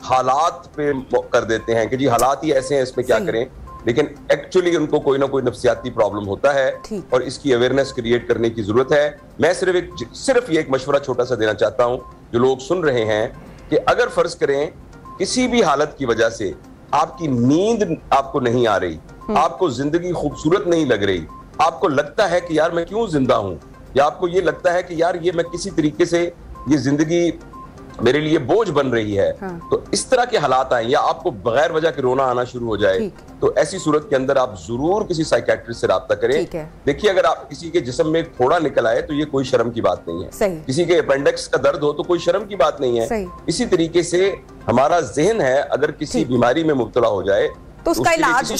[SPEAKER 8] हालात पे कर देते हैं कि जी हालात ही ऐसे हैं, इसमें क्या करें। लेकिन एक्चुअली उनको कोई ना कोई नफ्सियाती प्रॉब्लम होता है और इसकी अवेयरनेस क्रिएट करने की जरूरत है। मैं सिर्फ ये एक मशवरा छोटा सा देना चाहता हूं जो लोग सुन रहे हैं कि अगर फर्ज करें किसी भी हालत की वजह से आपकी नींद आपको नहीं आ रही, आपको जिंदगी खूबसूरत नहीं लग रही, आपको लगता है कि यार मैं क्यों जिंदा हूं, या आपको ये लगता है कि यार ये मैं किसी तरीके से ये जिंदगी मेरे लिए बोझ बन रही है, तो इस तरह के हालात आए या आपको बगैर वजह के रोना आना शुरू हो जाए, तो ऐसी सूरत के अंदर आप जरूर किसी साइकियाट्रिस्ट से राब्ता करें। देखिए, अगर आप किसी के जिस्म में एक फोड़ा निकल आए तो ये कोई शर्म की बात नहीं है, किसी के अपेंडिक्स का दर्द हो तो कोई शर्म की बात नहीं है। इसी तरीके से हमारा जहन है अगर किसी बीमारी में मुब्तला हो जाए
[SPEAKER 1] तो उसका इलाज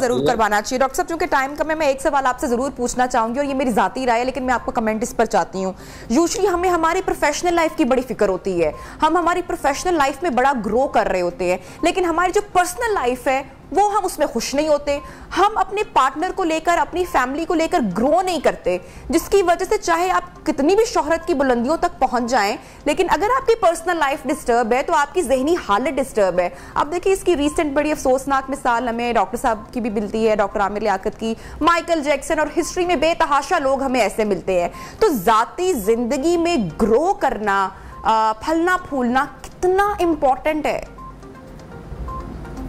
[SPEAKER 1] जरूर करवाना चाहिए। डॉक्टर साहब, चूंकि टाइम कम है, मैं एक सवाल आपसे जरूर पूछना चाहूंगी और ये मेरी जाती राय है, लेकिन मैं आपको कमेंट इस पर चाहती हूँ। यूजुअली हमें हमारी प्रोफेशनल लाइफ की बड़ी फिक्र होती है, हम हमारी प्रोफेशनल लाइफ में बड़ा ग्रो कर रहे होते हैं, लेकिन हमारी जो पर्सनल लाइफ है वो हम उसमें खुश नहीं होते, हम अपने पार्टनर को लेकर, अपनी फैमिली को लेकर ग्रो नहीं करते, जिसकी वजह से चाहे आप कितनी भी शोहरत की बुलंदियों तक पहुंच जाएं, लेकिन अगर आपकी पर्सनल लाइफ डिस्टर्ब है तो आपकी जहनी हालत डिस्टर्ब है। अब देखिए, इसकी रीसेंट बड़ी अफसोसनाक मिसाल हमें डॉक्टर साहब की भी मिलती है, डॉक्टर आमिर लियाकत की, माइकल जैक्सन, और हिस्ट्री में बेतहाशा लोग हमें ऐसे मिलते हैं। तो जाती जिंदगी में ग्रो करना, फलना फूलना कितना इंपॉर्टेंट है?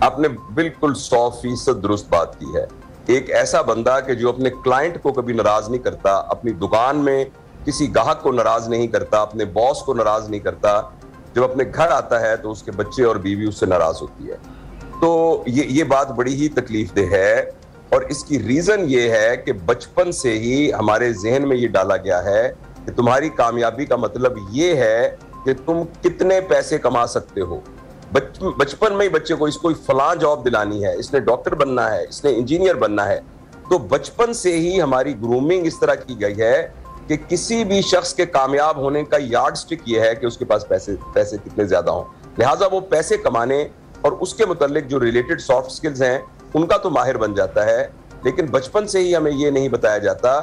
[SPEAKER 8] आपने बिल्कुल 100% दुरुस्त बात की है। एक ऐसा बंदा कि जो अपने क्लाइंट को कभी नाराज नहीं करता, अपनी दुकान में किसी ग्राहक को नाराज नहीं करता, अपने बॉस को नाराज नहीं करता, जब अपने घर आता है तो उसके बच्चे और बीवी उससे नाराज होती है। तो ये बात बड़ी ही तकलीफदेह है, और इसकी रीजन ये है कि बचपन से ही हमारे जहन में ये डाला गया है कि तुम्हारी कामयाबी का मतलब ये है कि तुम कितने पैसे कमा सकते हो। बचपन में ही बच्चे को इसको फलां जॉब दिलानी है, इसने डॉक्टर बनना है, इसने इंजीनियर बनना है। तो बचपन से ही हमारी ग्रूमिंग इस तरह की गई है कि किसी भी शख्स के कामयाब होने का यार्ड स्टिक ये है कि उसके पास पैसे कितने ज्यादा हों, लिहाजा वो पैसे कमाने और उसके मुतालिक जो रिलेटेड सॉफ्ट स्किल्स हैं उनका तो माहिर बन जाता है। लेकिन बचपन से ही हमें ये नहीं बताया जाता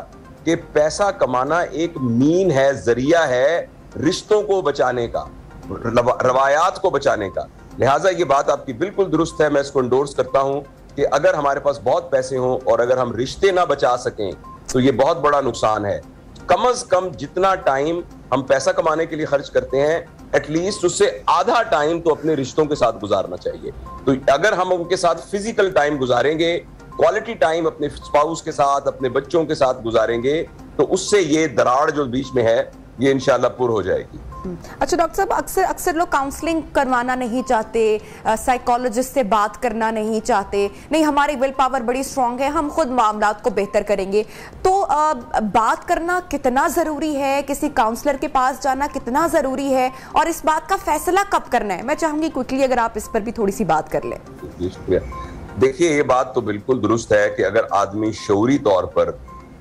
[SPEAKER 8] कि पैसा कमाना एक मीन है, जरिया है रिश्तों को बचाने का, रवायात को बचाने का। लिहाजा ये बात आपकी बिल्कुल दुरुस्त है, मैं इसको एंडोर्स करता हूं कि अगर हमारे पास बहुत पैसे हों और अगर हम रिश्ते ना बचा सकें तो ये बहुत बड़ा नुकसान है। कम से कम जितना टाइम हम पैसा कमाने के लिए खर्च करते हैं, एटलीस्ट उससे आधा टाइम तो अपने रिश्तों के साथ गुजारना चाहिए। तो अगर हम उनके साथ फिजिकल टाइम गुजारेंगे, क्वालिटी टाइम अपने स्पाउस के साथ, अपने बच्चों के साथ गुजारेंगे, तो उससे ये दरार जो बीच में है ये इंशाल्लाह पूर हो जाएगी।
[SPEAKER 1] अच्छा डॉक्टर साहब, अक्सर लोग काउंसलिंग करवाना नहीं चाहते, साइकोलॉजिस्ट से बात करना नहीं चाहते, नहीं हमारी विल पावर बड़ी स्ट्रांग है, हम खुद मामलात को बेहतर करेंगे। तो बात करना कितना ज़रूरी है, किसी काउंसलर के पास जाना कितना ज़रूरी है, और इस बात का फैसला कब करना है? मैं चाहूंगी क्विकली अगर आप इस पर भी थोड़ी सी बात कर लें।
[SPEAKER 8] देखिए, ये बात तो बिल्कुल दुरुस्त है कि अगर आदमी शऊरी तौर पर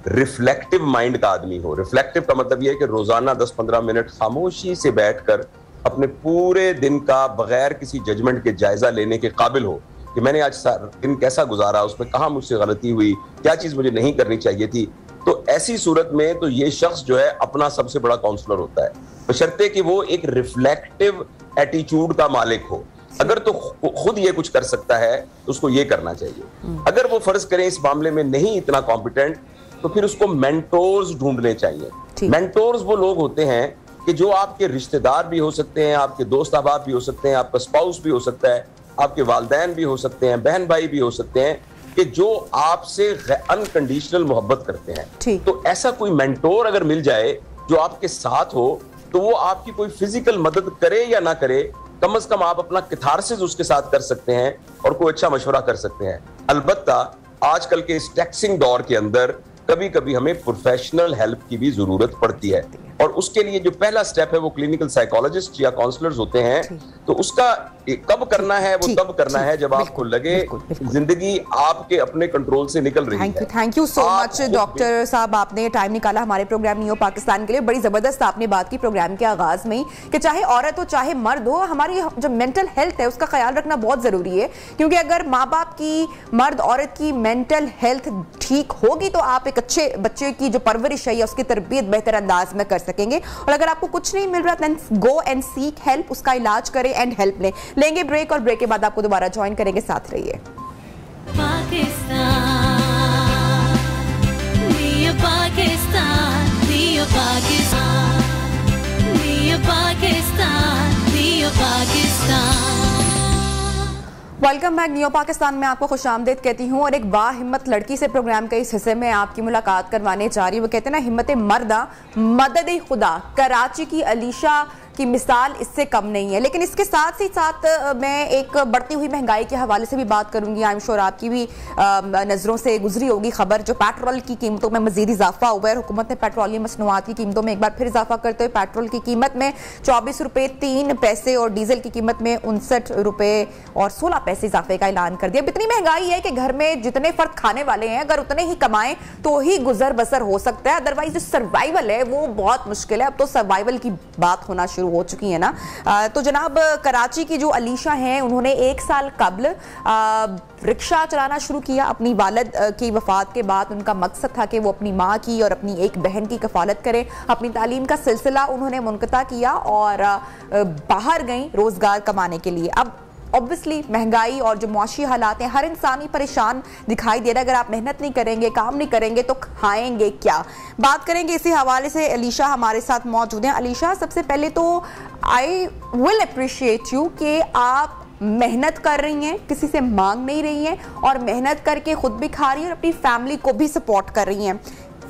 [SPEAKER 8] रिफ्लेक्टिव माइंड का आदमी हो, रिफ्लेक्टिव का मतलब यह है कि रोजाना 10-15 मिनट खामोशी से बैठकर अपने पूरे दिन का बगैर किसी जजमेंट के जायजा लेने के काबिल हो कि मैंने आज दिन कैसा गुजारा, उसमें कहाँ मुझसे गलती हुई, क्या चीज मुझे नहीं करनी चाहिए थी। तो ऐसी सूरत में तो ये शख्स जो है अपना सबसे बड़ा काउंसलर होता है, बशर्ते कि वो एक रिफ्लेक्टिव एटीट्यूड का मालिक हो। अगर तो खुद ये कुछ कर सकता है तो उसको ये करना चाहिए। अगर वो फर्ज करें इस मामले में नहीं इतना कॉम्पिटेंट, तो फिर उसको मेंटोर्स ढूंढने चाहिए। मेंटोर्स वो लोग होते हैं कि जो आपके रिश्तेदार भी हो सकते हैं, आपके दोस्त अहबाब भी हो सकते हैं, आपका स्पाउस भी हो सकता है, आपके वालिदैन भी हो सकते हैं, बहन भाई भी हो सकते हैं, कि जो आपसे अनकंडीशनल मोहब्बत करते हैं। तो ऐसा कोई मेंटोर अगर मिल जाए जो आपके साथ हो, तो वो आपकी कोई फिजिकल मदद करे या ना करे, कम से कम आप अपना कैथारसिस उसके साथ कर सकते हैं और कोई अच्छा मशवरा कर सकते हैं। अलबत्ता आजकल के इस टैक्सिंग दौर के अंदर कभी कभी हमें प्रोफेशनल हेल्प की भी जरूरत पड़ती है, और उसके लिए जो पहला स्टेप है वो क्लिनिकल साइकोलॉजिस्ट या काउंसलर्स होते हैं। तो उसका कब करना है, वो तब करना है जब आपको लगे जिंदगी आपके अपने कंट्रोल से निकल रही है।
[SPEAKER 1] Thank you so much doctor साहब, आपने टाइम निकाला हमारे प्रोग्राम नियो पाकिस्तान के लिए। बड़ी जबरदस्त आपने बात की प्रोग्राम के आगाज में ही कि चाहे औरत हो चाहे मर्द हो, हमारी जो मेंटल हेल्थ है उसका ख्याल रखना बहुत जरूरी है, क्योंकि अगर माँ बाप की, मर्द औरत की मेंटल हेल्थ ठीक होगी तो आप एक अच्छे बच्चे की जो परवरिश है या उसकी तरबियत बेहतर अंदाज में कर सकेंगे। और अगर आपको कुछ नहीं मिल रहा, then go and seek help, उसका इलाज करें एंड हेल्प लें। लेंगे ब्रेक, और ब्रेक के बाद आपको दोबारा ज्वाइन करेंगे, साथ रहिए। वेलकम बैक न्यू पाकिस्तान में आपको खुशामदीद कहती हूँ और एक बाहिम्मत लड़की से प्रोग्राम के इस हिस्से में आपकी मुलाकात करवाने जा रही हूँ। वो कहते हैं ना, हिम्मत मर्दा मदद खुदा। कराची की अलीशा की मिसाल इससे कम नहीं है। लेकिन इसके साथ ही साथ मैं एक बढ़ती हुई महंगाई के हवाले से भी बात करूंगी। आई एम श्योर आपकी भी नज़रों से गुजरी होगी खबर, जो पेट्रोल की कीमतों में मजीद इजाफा हुआ है। हुकूमत ने पेट्रोलियम मसनूआत की कीमतों में एक बार फिर इजाफा करते हुए पेट्रोल की कीमत में 24 रुपये 3 पैसे और डीजल की कीमत में 59 रुपये और 16 पैसे इजाफे का ऐलान कर दिया। इतनी महंगाई है कि घर में जितने फर्द खाने वाले हैं, अगर उतने ही कमाएं तो ही गुजर बसर हो सकता है, अदरवाइज जो सर्वाइवल है वो बहुत मुश्किल है। अब तो सर्वाइवल की बात होना शुरू हो चुकी है ना। तो जनाब, कराची की जो अलीशा हैं, उन्होंने 1 साल कबल रिक्शा चलाना शुरू किया अपनी वालिद की वफात के बाद। उनका मकसद था कि वो अपनी माँ की और अपनी एक बहन की कफालत करें। अपनी तालीम का सिलसिला उन्होंने मुनक़ता किया और बाहर गई रोजगार कमाने के लिए। अब ऑब्वियसली महंगाई और जो मुआशी हालात हैं, हर इंसान ही परेशान दिखाई दे रहा है। अगर आप मेहनत नहीं करेंगे, काम नहीं करेंगे तो खाएंगे क्या? बात करेंगे इसी हवाले से। अलीशा हमारे साथ मौजूद हैं। अलीशा, सबसे पहले तो आई विल अप्रिशिएट यू कि आप मेहनत कर रही हैं, किसी से मांग नहीं रही हैं और मेहनत करके खुद भी खा रही हैं और अपनी फैमिली को भी सपोर्ट कर रही हैं।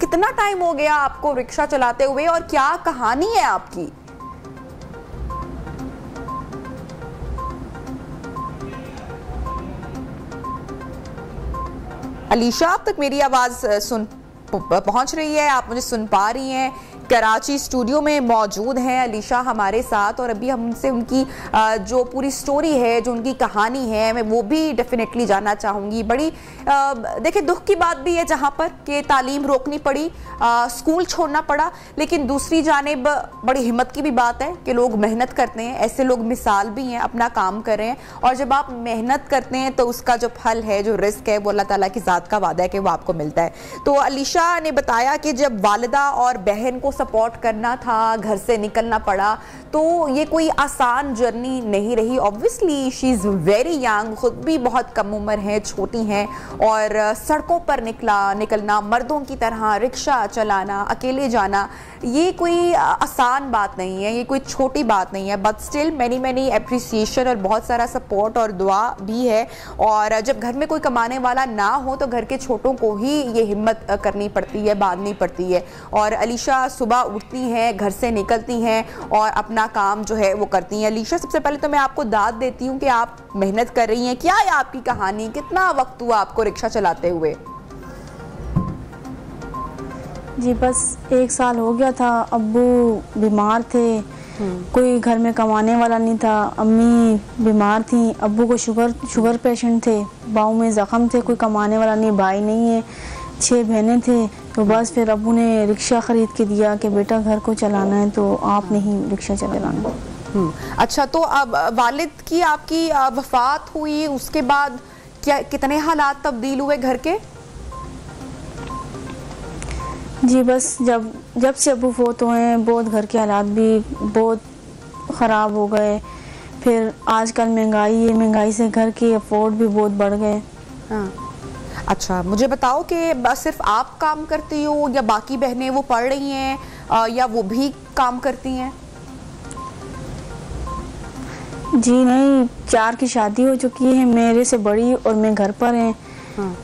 [SPEAKER 1] कितना टाइम हो गया आपको रिक्शा चलाते हुए और क्या कहानी है आपकी? अलीशा, अब तक मेरी आवाज पहुंच रही है? आप मुझे सुन पा रही हैं? कराची स्टूडियो में मौजूद हैं अलीशा हमारे साथ और अभी हम उनसे उनकी जो पूरी स्टोरी है, जो उनकी कहानी है, मैं वो भी डेफिनेटली जानना चाहूँगी। बड़ी देखिए दुख की बात भी है जहाँ पर कि तालीम रोकनी पड़ी, स्कूल छोड़ना पड़ा, लेकिन दूसरी जानिब बड़ी हिम्मत की भी बात है कि लोग मेहनत करते हैं। ऐसे लोग मिसाल भी हैं, अपना काम कर रहे हैं और जब आप मेहनत करते हैं तो उसका जो फल है, जो रिस्क है, वो अल्लाह ताला की ज़ात का वादा है कि वो आपको मिलता है। तो अलीशा ने बताया कि जब वालिदा और बहन को सपोर्ट करना था, घर से निकलना पड़ा, तो ये कोई आसान जर्नी नहीं रही। Obviously she is very young, खुद भी बहुत कम उम्र है, छोटी हैं और सड़कों पर निकलना, मर्दों की तरह रिक्शा चलाना, अकेले जाना, ये कोई आसान बात नहीं है, ये कोई छोटी बात नहीं है। बट स्टिल मैनी एप्रिसिएशन और बहुत सारा सपोर्ट और दुआ भी है। और जब घर में कोई कमाने वाला ना हो तो घर के छोटों को ही ये हिम्मत करनी पड़ती है, बांधनी पड़ती है। और अलीशा सुबह उठती हैं, घर से निकलती हैं और अपना काम जो है वो करती हैं। अलीशा, सबसे पहले तो मैं आपको दाद देती हूँ कि आप मेहनत कर रही हैं। क्या है आपकी कहानी? कितना वक्त हुआ आपको रिक्शा चलाते हुए?
[SPEAKER 9] जी बस 1 साल हो गया था। अब्बू बीमार थे, कोई घर में कमाने वाला नहीं था, अम्मी बीमार थी, अब्बू को शुगर पेशेंट थे, बाहों में ज़ख्म थे, कोई कमाने वाला नहीं, भाई नहीं है, 6 बहनें थे। तो बस फिर अब्बू ने रिक्शा ख़रीद के दिया कि बेटा घर को चलाना है तो आप नहीं रिक्शा चलाना।
[SPEAKER 1] अच्छा, तो अब वालिद की आपकी वफ़ात हुई, उसके बाद क्या कितने हालात तब्दील हुए घर के?
[SPEAKER 9] जी बस जब से अब्बू फोत हुए हैं, बहुत घर के हालात भी बहुत ख़राब हो गए। फिर आजकल महंगाई है, महंगाई से घर के अफोर्ड भी बहुत बढ़ गए।
[SPEAKER 1] हाँ, अच्छा, मुझे बताओ कि बस सिर्फ आप काम करती हो या बाकी बहनें वो पढ़ रही हैं या वो भी काम करती हैं?
[SPEAKER 9] जी नहीं, 4 की शादी हो चुकी है, मेरे से बड़ी और मैं घर पर हैं।
[SPEAKER 1] हाँ।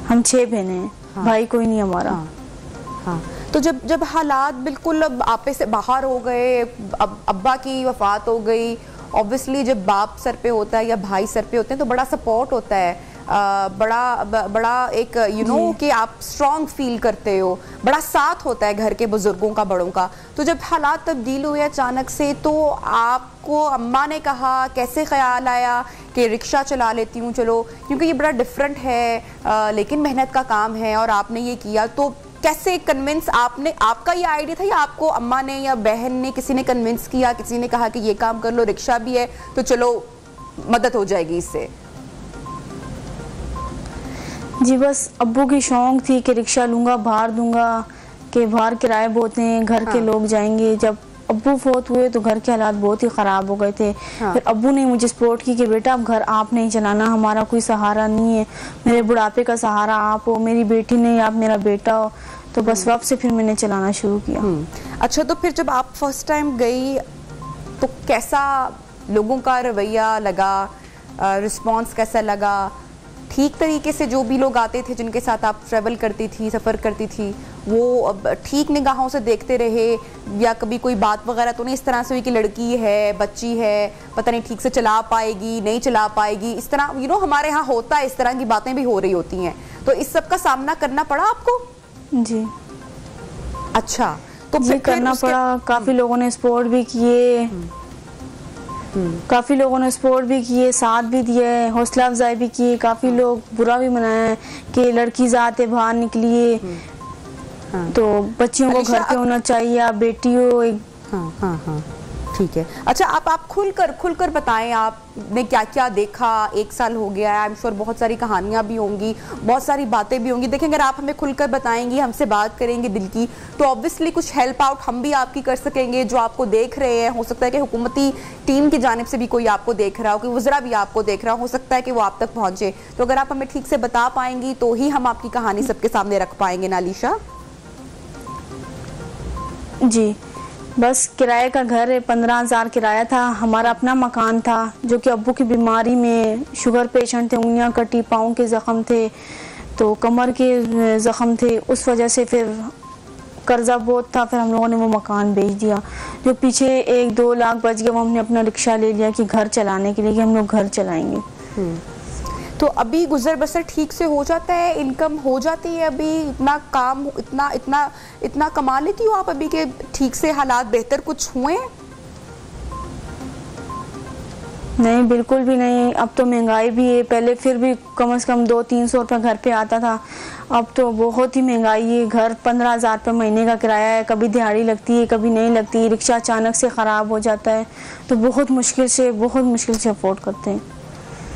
[SPEAKER 9] हम 6 बहनें हैं। हाँ। भाई कोई नहीं हमारा।
[SPEAKER 1] हाँ। तो जब हालात बिल्कुल अब आपे से बाहर हो गए, अब अब्बा की वफात हो गई, ऑब्वियसली जब बाप सर पे होता है या भाई सर पे होते हैं तो बड़ा सपोर्ट होता है, बड़ा एक कि आप स्ट्रॉन्ग फील करते हो, बड़ा साथ होता है घर के बुजुर्गों का, बड़ों का। तो जब हालात तब्दील हुए अचानक से, तो आपको अम्मा ने कहा, कैसे ख्याल आया कि रिक्शा चला लेती हूँ चलो, क्योंकि ये बड़ा डिफरेंट है लेकिन मेहनत का काम है और आपने ये किया, तो कैसे कन्विंस आपने, आपका ये आइडिया था या आपको अम्मा ने या बहन ने किसी ने कन्विंस किया, किसी ने कहा कि ये काम कर लो, रिक्शा भी है तो चलो मदद हो जाएगी इससे?
[SPEAKER 9] जी बस अब्बू की शौक थी कि रिक्शा लूँगा, बाहर दूंगा, कि बाहर किराए बहुत हैं, घर के लोग जाएंगे। जब अब्बू फोत हुए तो घर के हालात बहुत ही ख़राब हो गए थे। फिर अब्बू ने मुझे सपोर्ट की कि बेटा अब घर आप नहीं चलाना, हमारा कोई सहारा नहीं है, मेरे बुढ़ापे का सहारा आप हो, मेरी बेटी नहीं, आप मेरा बेटा हो। तो बस वक्त से फिर मैंने चलाना शुरू किया।
[SPEAKER 1] अच्छा, तो फिर जब आप फर्स्ट टाइम गई तो कैसा लोगों का रवैया लगा, रिस्पांस कैसा लगा? ठीक तरीके से जो भी लोग आते थे जिनके साथ आप ट्रैवल करती थी, सफ़र करती थी, वो अब ठीक निगाहों से देखते रहे, या कभी कोई बात वगैरह तो नहीं इस तरह से हुई कि लड़की है, बच्ची है, पता नहीं ठीक से चला पाएगी, नहीं चला पाएगी, इस तरह हमारे यहाँ होता है, इस तरह की बातें भी हो रही होती हैं, तो इस सब का सामना करना पड़ा आपको?
[SPEAKER 9] जी।
[SPEAKER 1] अच्छा, तो
[SPEAKER 9] जी करना पड़ा। काफ़ी लोगों ने सपोर्ट भी किए, काफ़ी लोगों ने सपोर्ट भी किए, साथ भी दिए, हौसला अफजाई भी की। काफ़ी लोग बुरा भी मनाया कि लड़की ज़ात बाहर निकली है, तो बच्चियों को घर पे होना चाहिए, आप बेटी हो।
[SPEAKER 1] हाँ, ठीक है। अच्छा, आप खुलकर बताएं, आपने क्या क्या देखा? 1 साल हो गया है, आई एम श्योर बहुत सारी कहानियां भी होंगी, बहुत सारी बातें भी होंगी। देखिए, अगर आप हमें खुलकर बताएंगी, हमसे बात करेंगे दिल की, तो ऑब्वियसली कुछ हेल्प आउट हम भी आपकी कर सकेंगे। जो आपको देख रहे हैं, हो सकता है कि हुकूमती टीम की जानिब से भी कोई आपको देख रहा हो, कोई वज़रा भी आपको देख रहा हो सकता है कि वो आप तक पहुंचे। तो अगर आप हमें ठीक से बता पाएंगी तो ही हम आपकी कहानी सबके सामने रख पाएंगे ना अलीशा?
[SPEAKER 9] जी, बस किराए का घर है, 15,000 किराया था। हमारा अपना मकान था, जो कि अब्बू की बीमारी में, शुगर पेशेंट थे, उंगलियां कटी, पाँव के ज़ख़म थे, तो कमर के ज़ख़म थे, उस वजह से फिर कर्जा बहुत था। फिर हम लोगों ने वो मकान बेच दिया। जो पीछे 1-2 लाख बच गया, वो हमने अपना रिक्शा ले लिया कि घर चलाने के लिए, कि हम लोग घर चलाएंगे।
[SPEAKER 1] तो अभी गुजर बसर ठीक से हो जाता है, इनकम हो जाती है? अभी इतना काम, इतना कमा लेती हो आप अभी के ठीक से हालात बेहतर कुछ हुए हैं?
[SPEAKER 9] नहीं, बिल्कुल भी नहीं। अब तो महंगाई भी है, पहले फिर भी कम से कम 200-300 रुपये घर पे आता था, अब तो बहुत ही महंगाई है। घर 15,000 रुपये महीने का किराया है, कभी दिहाड़ी लगती है, कभी नहीं लगती, रिक्शा अचानक से ख़राब हो जाता है, तो बहुत मुश्किल से अफोर्ड करते हैं।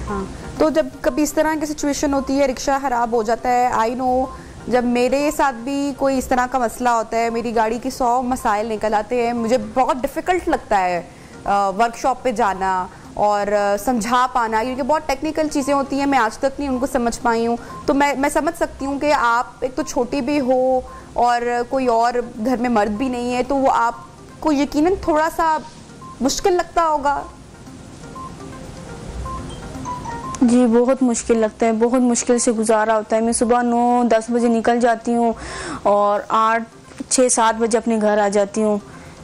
[SPEAKER 1] हाँ, तो जब कभी इस तरह की सिचुएशन होती है, रिक्शा ख़राब हो जाता है, आई नो जब मेरे साथ भी कोई इस तरह का मसला होता है, मेरी गाड़ी की 100 मसाइल निकल आते हैं, मुझे बहुत डिफ़िकल्ट लगता है वर्कशॉप पे जाना और समझा पाना, क्योंकि बहुत टेक्निकल चीज़ें होती हैं, मैं आज तक नहीं उनको समझ पाई हूँ। तो मैं समझ सकती हूँ कि आप एक तो छोटी भी हो और कोई और घर में मर्द भी नहीं है, तो वो आपको यकीनन थोड़ा सा मुश्किल लगता होगा।
[SPEAKER 9] जी, बहुत मुश्किल लगता है, बहुत मुश्किल से गुजारा होता है। मैं सुबह 9-10 बजे निकल जाती हूँ और 8-6-7 बजे अपने घर आ जाती हूँ,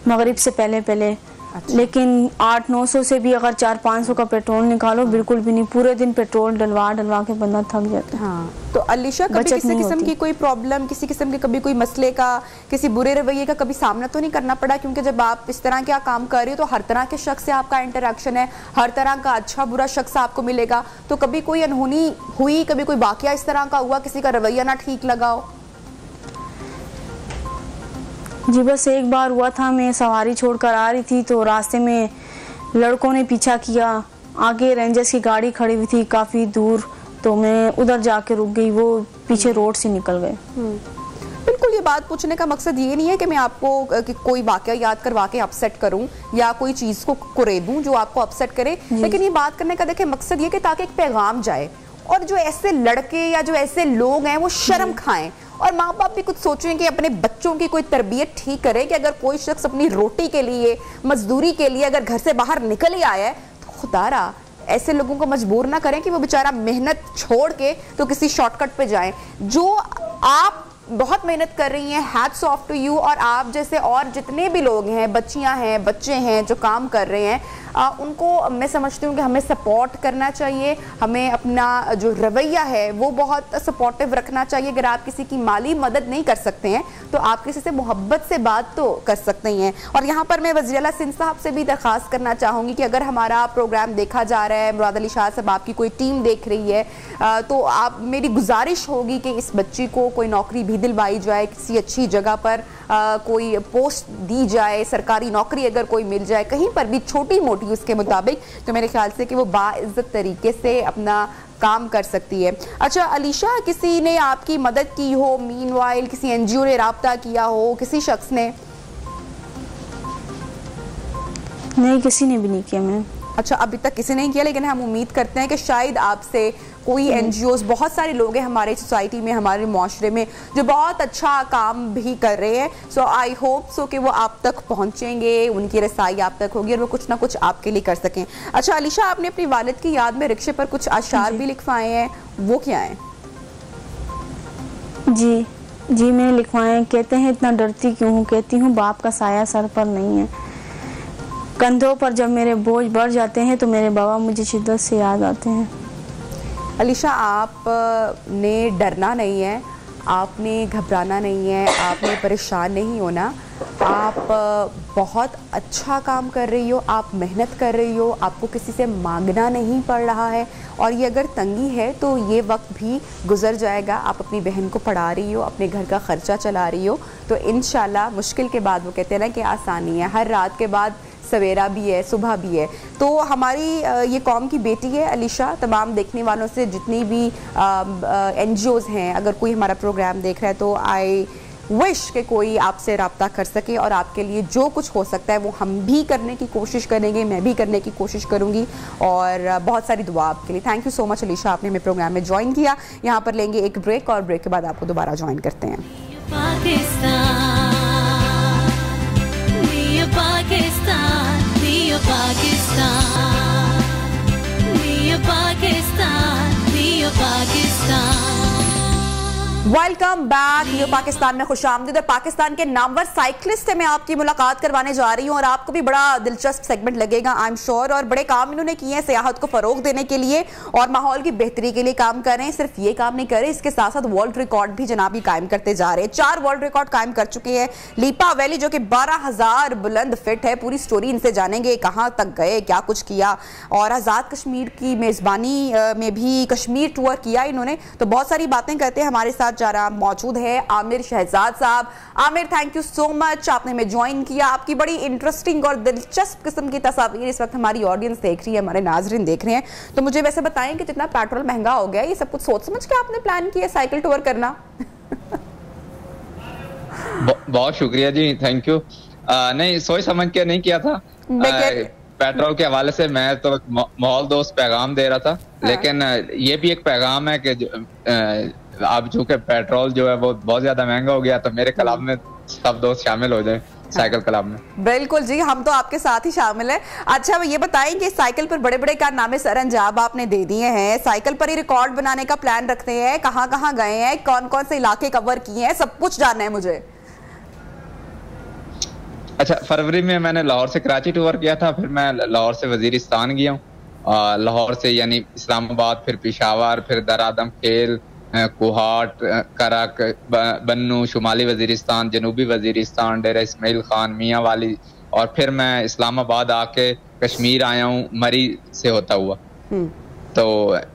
[SPEAKER 9] मगरिब से पहले। अच्छा। लेकिन 800-900 से भी अगर 400-500 का पेट्रोल निकालो, बिल्कुल भी नहीं, पूरे दिन पेट्रोल डलवा के बंदा थक जाता है।
[SPEAKER 1] हाँ, तो अलीशा कभी किसी किस्म की कोई प्रॉब्लम, किसी किस्म के कभी कोई मसले का, किसी बुरे रवैये का कभी सामना तो नहीं करना पड़ा? क्योंकि जब आप इस तरह का काम कर रही हो तो हर तरह के शख्स से आपका इंटरेक्शन है, हर तरह का अच्छा बुरा शख्स आपको मिलेगा, तो कभी कोई अनहोनी हुई, कभी कोई वाकया इस तरह का हुआ, किसी का रवैया ना ठीक लगा हो?
[SPEAKER 9] जी, बस एक बार हुआ था, मैं सवारी छोड़कर आ रही थी तो रास्ते में लड़कों ने पीछा किया, आगे रेंजर्स की गाड़ी खड़ी हुई थी काफ़ी दूर, तो मैं उधर जाके रुक गई, वो पीछे रोड से निकल गए।
[SPEAKER 1] बिल्कुल, ये बात पूछने का मकसद ये नहीं है कि मैं आपको कि कोई वाकया याद करवा के अपसेट करूं या कोई चीज़ को कुरे दूं जो आपको अपसेट करे, लेकिन ये बात करने का देखिए मकसद ये कि ताकि एक पैगाम जाए और जो ऐसे लड़के या जो ऐसे लोग हैं वो शर्म खाएं और माँ बाप भी कुछ सोचें कि अपने बच्चों की कोई तरबियत ठीक करे कि अगर कोई शख्स अपनी रोटी के लिए, मजदूरी के लिए अगर घर से बाहर निकल ही आया है तो खुदारा ऐसे लोगों को मजबूर ना करें कि वो बेचारा मेहनत छोड़ के तो किसी शॉर्टकट पे जाएं। जो आप बहुत मेहनत कर रही हैं, हैट्स ऑफ टू यू, और आप जैसे और जितने भी लोग हैं, बच्चियां हैं, बच्चे हैं जो काम कर रहे हैं, उनको मैं समझती हूँ कि हमें सपोर्ट करना चाहिए, हमें अपना जो रवैया है वो बहुत सपोर्टिव रखना चाहिए। अगर आप किसी की माली मदद नहीं कर सकते हैं तो आप किसी से मोहब्बत से बात तो कर सकते हैं। और यहाँ पर मैं वज़ीर आला सिंध साहब से भी दरख्वास्त करना चाहूँगी कि अगर हमारा प्रोग्राम देखा जा रहा है, मुराद अली शाह साहब आपकी कोई टीम देख रही है, तो आप मेरी गुजारिश होगी कि इस बच्ची को कोई नौकरी भी दिलवाई जाए, किसी अच्छी जगह पर कोई पोस्ट दी जाए, सरकारी नौकरी अगर कोई मिल जाए कहीं पर भी छोटी मोटी उसके मुताबिक, तो मेरे ख्याल से कि वो बाइज्जत तरीके से अपना काम कर सकती है। अच्छा अलीशा, किसी ने आपकी मदद की हो, मीनवाइल किसी एनजीओ ने राब्ता किया हो, किसी शख्स ने?
[SPEAKER 9] नहीं, किसी ने भी नहीं किया मैम।
[SPEAKER 1] अच्छा, अभी तक किसी ने नहीं किया, लेकिन हम उम्मीद करते हैं कि शायद आपसे कोई NGOs, बहुत सारे लोग हैं हमारे सोसाइटी में, हमारे माशरे में जो बहुत अच्छा काम भी कर रहे हैं। सो आई होप सो कि वो आप तक पहुँचेंगे, उनकी रसाई आप तक होगी और वो कुछ ना कुछ आपके लिए कर सकें। अच्छा अलीशा, आपने अपनी वालिद की याद में रिक्शे पर कुछ अशार भी लिखवाए हैं, वो क्या है?
[SPEAKER 9] जी जी मैंने लिखवाए हैं। कहते हैं इतना डरती क्यों हूँ, कहती हूँ बाप का साया सर पर नहीं है। कंधों पर जब मेरे बोझ बढ़ जाते हैं तो मेरे बाबा मुझे शिद्दत से याद आते हैं।
[SPEAKER 1] अलीशा, आपने डरना नहीं है, आपने घबराना नहीं है, आपने परेशान नहीं होना। आप बहुत अच्छा काम कर रही हो, आप मेहनत कर रही हो, आपको किसी से मांगना नहीं पड़ रहा है और ये अगर तंगी है तो ये वक्त भी गुजर जाएगा। आप अपनी बहन को पढ़ा रही हो, अपने घर का ख़र्चा चला रही हो, तो इंशाल्लाह मुश्किल के बाद वो कहते हैं ना कि आसानी है, हर रात के बाद सवेरा भी है, सुबह भी है। तो हमारी ये कौम की बेटी है अलीशा। तमाम देखने वालों से जितनी भी NGOs हैं, अगर कोई हमारा प्रोग्राम देख रहा है तो आई विश कि कोई आपसे रब्ता कर सके और आपके लिए जो कुछ हो सकता है वो हम भी करने की कोशिश करेंगे, मैं भी करने की कोशिश करूँगी और बहुत सारी दुआ आपके लिए। Thank you so much Alisha, आपने हमें प्रोग्राम में ज्वाइन किया। यहाँ पर लेंगे एक ब्रेक और ब्रेक के बाद आपको दोबारा ज्वाइन करते हैं। Welcome back. न्यू पाकिस्तान में खुशामदीद। पाकिस्तान के नामवर साइकिलिस्ट से मैं आपकी मुलाकात करवाने जा रही हूं और आपको भी बड़ा दिलचस्प सेगमेंट लगेगा आई एम श्योर। और बड़े काम इन्होंने किए हैं सियाहत को फरोग देने के लिए और माहौल की बेहतरी के लिए काम कर रहे हैं। सिर्फ ये काम नहीं कर रहे, इसके साथ साथ वर्ल्ड रिकॉर्ड भी जनाब ही कायम करते जा रहे हैं। 4 वर्ल्ड रिकॉर्ड कायम कर चुके हैं। लीपा वैली जो कि 12,000 बुलंद फिट है, पूरी स्टोरी इनसे जानेंगे, कहाँ तक गए, क्या कुछ किया। और आज़ाद कश्मीर की मेज़बानी में भी कश्मीर टूर किया इन्होंने, तो बहुत सारी बातें करते हैं। हमारे साथ जरा मौजूद है आमिर शहजाद साहब। Aamir, thank you so much, आपने हमें ज्वाइन किया। आपकी बड़ी इंटरेस्टिंग और दिलचस्प किस्म की तस्वीर इस वक्त हमारी ऑडियंस देख रही है, हमारे नाजरीन देख रहे हैं। तो मुझे वैसे बताएं कि जितना पेट्रोल महंगा हो गया, ये सब कुछ सोच समझ के आपने प्लान किया साइकिल टूर करना?
[SPEAKER 10] बहुत शुक्रिया जी, थैंक यू। नहीं, सोच समझ के नहीं किया था। पेट्रोल के हवाले से मैं तो माहौल दोस्त पैगाम दे रहा था। हाँ। लेकिन ये भी एक पैगाम है कि अब चूंकि पेट्रोल जो है वो बहुत ज्यादा महंगा हो गया, तो मेरे क्लब में सब दोस्त शामिल हो जाए, साइकिल क्लब में।
[SPEAKER 1] बिल्कुल जी, हम तो आपके साथ ही शामिल हैं। अच्छा, ये बताएं कि साइकिल पर बड़े बड़े कारनामे सरअंजाम आपने दे दिए हैं, साइकिल पर ही रिकॉर्ड बनाने का प्लान रखते हैं, कहाँ कहाँ गए हैं, कौन कौन से इलाके कवर किए हैं, सब कुछ जानना है मुझे।
[SPEAKER 10] अच्छा, फरवरी में मैंने लाहौर से कराची टूर किया था, फिर मैं लाहौर से वजीरिस्तान गया हूँ, लाहौर से यानी इस्लामाबाद, फिर पेशावर, फिर दरादम खेल, कोहाट, करक, बन्नू, शुमाली वजीरिस्तान, जनूबी वजीरिस्तान, डेरा इस्माइल खान, मियाँ वाली, और फिर मैं इस्लामाबाद आके कश्मीर आया हूँ मरी से होता हुआ। तो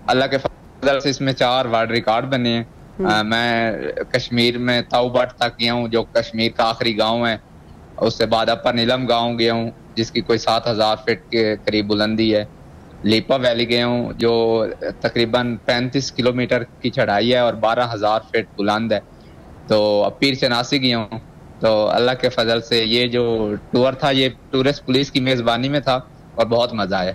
[SPEAKER 10] अल्लाह के फजल से इसमें 4 वर्ल्ड रिकॉर्ड बने हैं। मैं कश्मीर में ताऊबट तक गया हूँ, जो कश्मीर का आखिरी गाँव है। उससे बाद अपर नीलम गाँव गया हूँ, जिसकी कोई 7,000 फीट के करीब बुलंदी है। लीपा वैली गया हूँ, जो तकरीबन 35 किलोमीटर की चढ़ाई है और 12,000 फीट बुलंद है। तो अब पीर चनासी गया हूँ। तो अल्लाह के फजल से ये जो टूर था, ये टूरिस्ट पुलिस की मेज़बानी में था और बहुत मजा आया।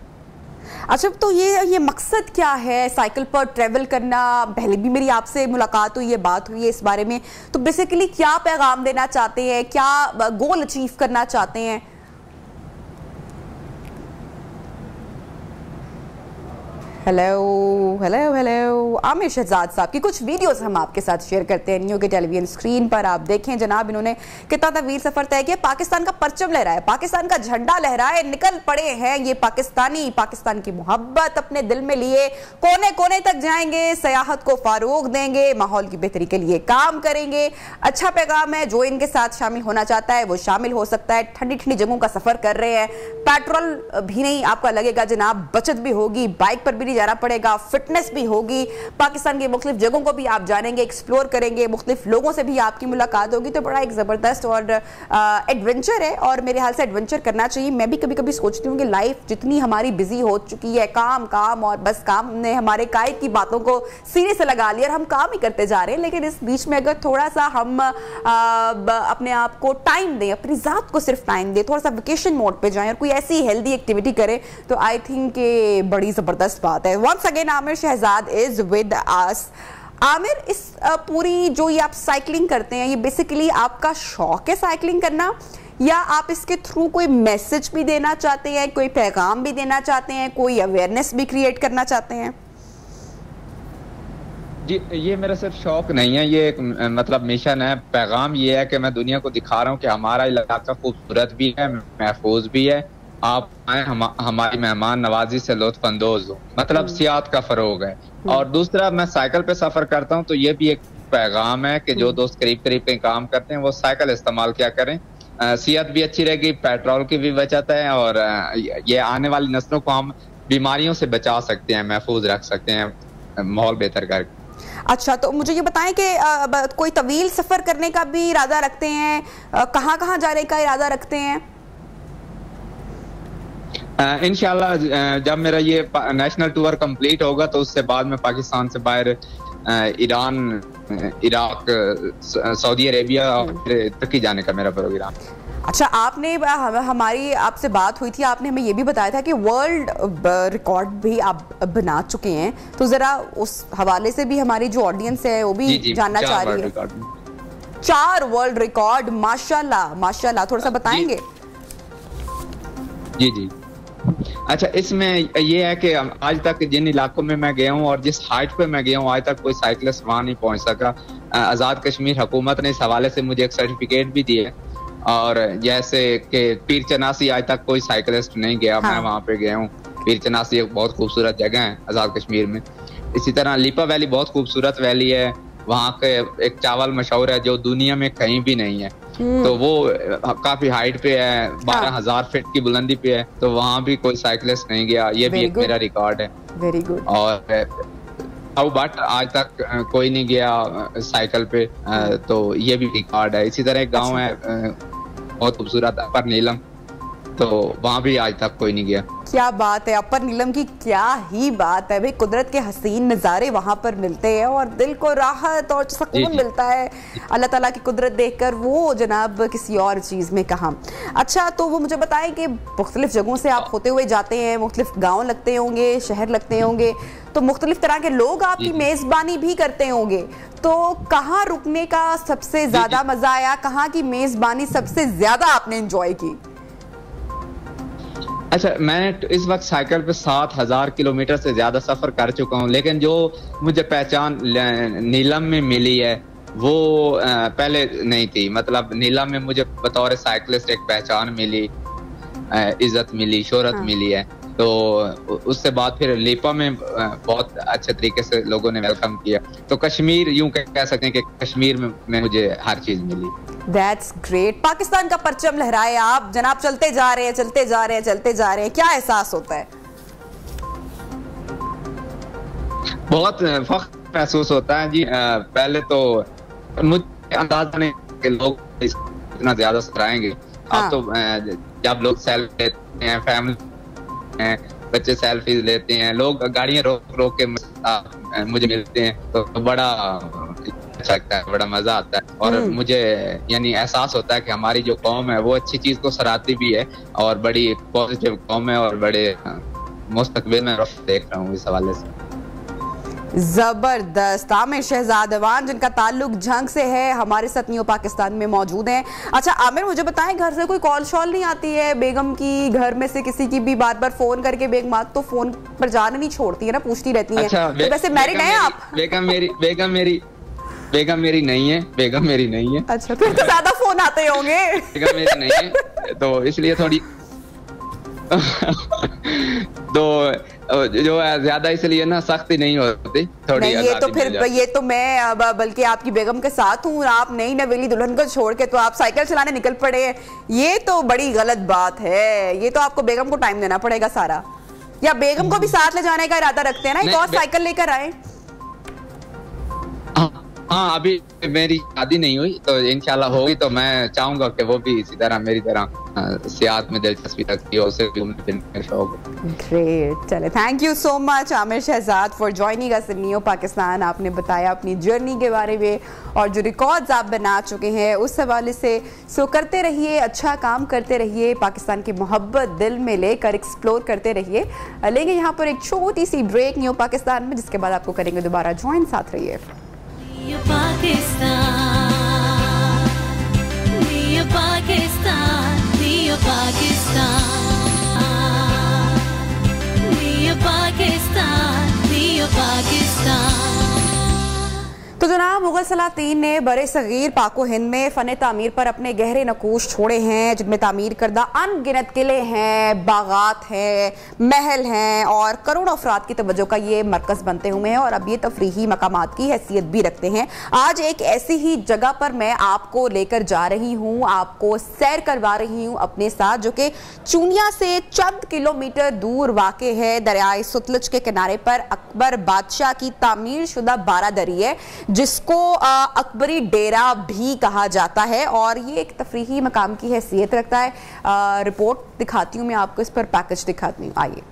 [SPEAKER 1] अच्छा, तो ये मकसद क्या है साइकिल पर ट्रेवल करना? पहले भी मेरी आपसे मुलाकात हुई है, बात हुई है इस बारे में। तो बेसिकली क्या पैगाम देना चाहते हैं, क्या गोल अचीव करना चाहते हैं? Hello hello hello, Aamir Shahzad साहब की कुछ वीडियोस हम आपके साथ शेयर करते हैं न्यू के टेलीविजन स्क्रीन पर। आप देखें जनाब, इन्होंने कितना तवील सफर तय किया। पाकिस्तान का परचम लहराए, पाकिस्तान का झंडा लहराए, निकल पड़े हैं ये पाकिस्तानी। पाकिस्तान की मोहब्बत अपने दिल में लिए कोने कोने तक जाएंगे, सयाहत को फारोग देंगे, माहौल की बेहतरी के लिए काम करेंगे। अच्छा पैगाम है, जो इनके साथ शामिल होना चाहता है वो शामिल हो सकता है। ठंडी ठंडी जगहों का सफर कर रहे हैं, पेट्रोल भी नहीं आपका लगेगा जनाब, बचत भी होगी, बाइक पर भी जाना पड़ेगा, फिटनेस भी होगी। पाकिस्तान की मुख्तलिफ जगहों को भी आप जानेंगे, एक्सप्लोर करेंगे, मुख्तलिफ लोगों से भी आपकी मुलाकात होगी। तो बड़ा एक ज़बरदस्त और एडवेंचर है और मेरे ख्याल से एडवेंचर करना चाहिए। मैं भी कभी कभी सोचती हूँ कि लाइफ जितनी हमारी बिजी हो चुकी है, काम काम और बस काम ने हमारे कायद की बातों को सीने से लगा लिया और हम काम ही करते जा रहे हैं। लेकिन इस बीच में अगर थोड़ा सा हम अपने आप को टाइम दें, अपनी ज़ात को सिर्फ टाइम दें, थोड़ा सा वेकेशन मोड पे जाएं और कोई ऐसी हेल्दी एक्टिविटी करें, तो आई थिंक बड़ी ज़बरदस्त बात बात है। Once again Aamir Shahzad is with us. Aamir, इस पूरी जो ये आप साइकिलिंग करते हैं, ये बेसिकली आपका शौक है साइकिलिंग करना, या आप इसके थ्रू कोई मैसेज भी देना चाहते हैं, कोई पैगाम भी देना चाहते हैं, कोई अवेयरनेस भी क्रिएट करना चाहते हैं?
[SPEAKER 10] जी, ये मेरा सिर्फ शौक नहीं है, ये एक मतलब मिशन है। पैगाम ये है कि मैं दुनिया को दिखा रहा हूँ कि हमारा इलाका खूबसूरत भी है, महफूज भी है। आप आए, हमारी मेहमान नवाजी से लुत्फ अंदोज हो, मतलब सियाहत का फरोग है। और दूसरा, मैं साइकिल पे सफर करता हूँ, तो ये भी एक पैगाम है कि जो दोस्त करीब करीब के काम करते हैं वो साइकिल इस्तेमाल क्या करें। सेहत भी अच्छी रहेगी, पेट्रोल की भी बचत है, और ये आने वाली नस्लों को हम बीमारियों से बचा सकते हैं, महफूज रख सकते हैं, माहौल बेहतर करके।
[SPEAKER 1] अच्छा, तो मुझे ये बताएं कि कोई तवील सफर करने का भी इरादा रखते हैं? कहाँ कहाँ जाने का इरादा रखते हैं?
[SPEAKER 10] इंशाल्लाह जब मेरा ये नेशनल टूर कंप्लीट होगा तो उससे बाद में पाकिस्तान से बाहर ईरान, इराक, सऊदी अरेबिया और तुर्की जाने का मेरा प्रोग्राम।
[SPEAKER 1] अच्छा, आपने हमारी आपसे बात हुई थी, आपने हमें ये भी बताया था कि वर्ल्ड रिकॉर्ड भी आप बना चुके हैं, तो जरा उस हवाले से भी हमारी जो ऑडियंस है वो भी जानना चाह रही है। 4 वर्ल्ड रिकॉर्ड, माशाल्लाह माशाल्लाह, थोड़ा सा बताएंगे?
[SPEAKER 10] जी जी। अच्छा, इसमें ये है कि आज तक जिन इलाकों में मैं गया हूँ और जिस हाइट पे मैं गया हूँ, आज तक कोई साइकिलिस्ट वहां नहीं पहुंच सका। आजाद कश्मीर हुकूमत ने इस हवाले से मुझे एक सर्टिफिकेट भी दिया, और जैसे कि पीर चनासी आज तक कोई साइकिलिस्ट नहीं गया। हाँ। मैं वहां पे गया हूँ। पीर चनासी एक बहुत खूबसूरत जगह है आजाद कश्मीर में। इसी तरह लिपा वैली बहुत खूबसूरत वैली है, वहाँ के एक चावल मशहूर है जो दुनिया में कहीं भी नहीं है, तो वो काफी हाइट पे है, 12,000 फीट की बुलंदी पे है, तो वहाँ भी कोई साइकिलिस्ट नहीं गया। ये भी एक मेरा रिकॉर्ड है। Very good. और बट आज तक कोई नहीं गया साइकिल पे, तो ये भी रिकॉर्ड है। इसी तरह एक गाँव है बहुत खूबसूरत, अपर नीलम, तो वहाँ भी आज तक कोई नहीं गया।
[SPEAKER 1] क्या बात है, अपर नीलम की क्या ही बात है भाई। कुदरत के हसीन नज़ारे वहाँ पर मिलते हैं और दिल को राहत और सुकून मिलता है अल्लाह ताला की कुदरत देखकर, वो जनाब किसी और चीज़ में कहाँ। अच्छा, तो वो मुझे बताएं कि मुख्तलिफ जगहों से आप होते हुए जाते हैं, मुख्तलिफ गाँव लगते होंगे, शहर लगते होंगे, तो मुख्तलिफ तरह के लोग आपकी मेज़बानी भी करते होंगे, तो कहाँ रुकने का सबसे ज़्यादा मज़ा आया? कहाँ की मेज़बानी सबसे ज़्यादा आपने इंजॉय की?
[SPEAKER 10] अच्छा, मैं इस वक्त साइकिल पे 7,000 किलोमीटर से ज्यादा सफर कर चुका हूँ, लेकिन जो मुझे पहचान नीलम में मिली है वो पहले नहीं थी। मतलब नीलम में मुझे बतौर साइकिलिस्ट एक पहचान मिली, इज्जत मिली, शोहरत मिली है। तो उससे बाद फिर लिपा में बहुत अच्छे तरीके से लोगों ने वेलकम किया। तो कश्मीर, यूं कह सकते हैं कि कश्मीर में मुझे हर चीज मिली।
[SPEAKER 1] That's great। पाकिस्तान का परचम लहराए आप जनाब, चलते जा रहे हैं, चलते जा रहे हैं, चलते जा रहे हैं, क्या एहसास होता है? बहुत
[SPEAKER 10] फख्र महसूस होता है जी। पहले तो मुझे अंदाजा नहीं कि लोग इतना ज्यादा सराहेंगे। हाँ। अब तो जब लोग सेल्फी लेते हैं, फैमिली बच्चे सेल्फी लेते हैं, लोग गाड़ियां रोक रोक के मुझे मिलते हैं, तो बड़ा अच्छा लगता है, बड़ा मजा आता है। और मुझे यानी एहसास होता है कि हमारी जो कौम है वो अच्छी चीज को सराहती भी है और बड़ी पॉजिटिव कौम है, और बड़े मुस्तकबिल में देख रहा हूँ इस हवाले से।
[SPEAKER 1] जबरदस्त। आमिर शहजाद अवान, जिनका ताल्लुक झंग से है, हमारे साथ न्यू पाकिस्तान में मौजूद हैं। अच्छा आमिर, मुझे बताएं, घर से कोई कॉल शॉल नहीं आती है बेगम की? घर में से किसी की भी बार बार फोन करके बेगम तो फोन पर जाने नहीं छोड़ती है ना, पूछती रहती है। अच्छा, तो वैसे मैरिड हैं आप?
[SPEAKER 10] बेगम मेरी नहीं है। बेगम मेरी नहीं है।
[SPEAKER 1] अच्छा, फिर तो ज्यादा फोन आते होंगे।
[SPEAKER 10] बेगम मेरी नहीं है, तो इसलिए थोड़ी तो जो है ज्यादा इसलिए ना सख्ती नहीं होती, थोड़ी नहीं।
[SPEAKER 1] ये तो फिर ये तो मैं बल्कि आपकी बेगम के साथ हूँ, आप नई नवेली दुल्हन को छोड़ के तो आप साइकिल चलाने निकल पड़े, ये तो बड़ी गलत बात है। ये तो आपको बेगम को टाइम देना पड़ेगा सारा, या बेगम को भी साथ ले जाने का इरादा रखते हैं ना, एक और साइकिल लेकर आए।
[SPEAKER 10] हाँ, अभी मेरी शादी नहीं हुई, तो इंशाल्लाह होगी तो मैं चाहूंगा कि वो भी इसी तरह मेरी तरह सियाहत में दिलचस्पी रखती है, उसे भी घूमने फिरने का शौक है।
[SPEAKER 1] ग्रेट, चले, thank you so much Aamir Shahzad for joining us in neo Pakistan. आपने बताया अपनी जर्नी के बारे में और जो रिकॉर्ड्स आप बना चुके हैं उस हवाले से। सो करते रहिए, अच्छा काम करते रहिए, पाकिस्तान की मोहब्बत दिल में लेकर एक्सप्लोर करते रहिए। लेंगे यहाँ पर एक छोटी सी ब्रेक नियो पाकिस्तान में, जिसके बाद आपको करेंगे दोबारा ज्वाइन। साथ रहिए। तो जनाब मुगल सलातीन ने बरे सगीर पाको हिंद में फ़न तामीर पर अपने गहरे नकूश छोड़े हैं, जिनमें तामीर करदा अनगिनत किले हैं, बागात हैं, महल हैं और करोड़ों अफराद की तवज्जो का ये मरकज़ बनते हुए हैं और अब ये तफरीही मकामात की हैसियत भी रखते हैं। आज एक ऐसी ही जगह पर मैं आपको लेकर जा रही हूँ, आपको सैर करवा रही हूँ अपने साथ, जो कि चूनिया से चंद किलोमीटर दूर वाक़े है। दरियाए सतलुज के किनारे पर अकबर बादशाह की तामीर शुदा बारादरी है, जिसको अकबरी डेरा भी कहा जाता है और ये एक तफरीही मकाम की हैसियत रखता है। रिपोर्ट दिखाती हूँ मैं आपको, इस पर पैकेज दिखाती हूँ, आइए।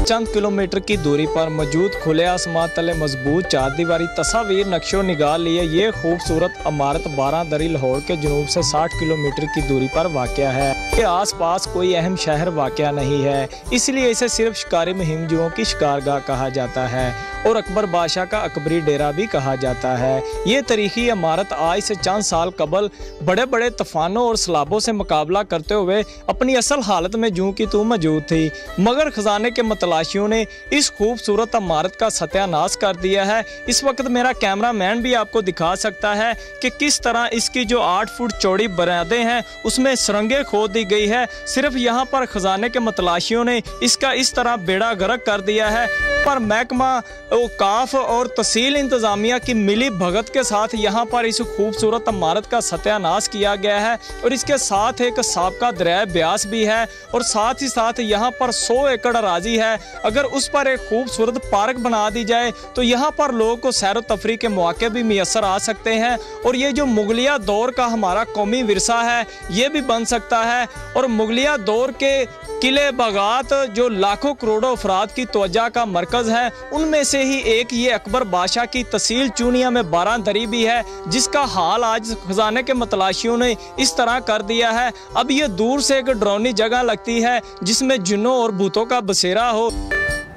[SPEAKER 11] चंद किलोमीटर की दूरी पर मौजूद खुले आसमान तले मजबूत चार दीवारी तस्वीर नक्शो निगाह लिए ये खूबसूरत इमारत बारादरी लाहौर के जनूब से 60 किलोमीटर की दूरी पर वाक़या है। के आसपास कोई अहम शहर वाक़या नहीं है, इसलिए इसे सिर्फ शिकारी मुहिमजुओं की शिकारगाह कहा जाता है और अकबर बादशाह का अकबरी डेरा भी कहा जाता है। ये तारीखी इमारत आज से चंद साल कबल बड़े बड़े तूफानों और सैलाबों से मुकाबला करते हुए अपनी असल हालत में जूं की तू मौजूद थी, मगर खजाने के तलाशियों ने इस खूबसूरत इमारत का सत्यानाश कर दिया है। इस वक्त मेरा कैमरामैन भी आपको दिखा सकता है कि किस तरह इसकी जो 8 फुट चौड़ी बुनियादें हैं उसमें सुरंगें खोद दी गई है। सिर्फ यहाँ पर खजाने के मतलाशियों ने इसका इस तरह बेड़ा गर्क कर दिया है। पर महकमा औकाफ और तहसील इंतजामिया की मिली भगत के साथ यहाँ पर इस खूबसूरत इमारत का सत्यानाश किया गया है और इसके साथ एक साबका दरिया ब्यास भी है और साथ ही साथ यहाँ पर 100 एकड़ अराजी है। अगर उस पर एक खूबसूरत पार्क बना दी जाए तो यहाँ पर लोगों को सैर तफरी के मौके भी मैसर आ सकते हैं और ये जो मुगलिया दौर का हमारा कौमी विरसा है ये भी बन सकता है। और मुगलिया दौर के किले बागात जो लाखों करोड़ों अफराद की तवज्जो का मरकज है, उनमें से ही एक ये अकबर बादशाह की तहसील चूनिया में बारादरी भी है, जिसका हाल आज खजाने के मतलाशियों ने इस तरह कर दिया है। अब ये दूर से एक डरावनी जगह लगती है जिसमें जिन्नों और भूतों का बसेरा हो।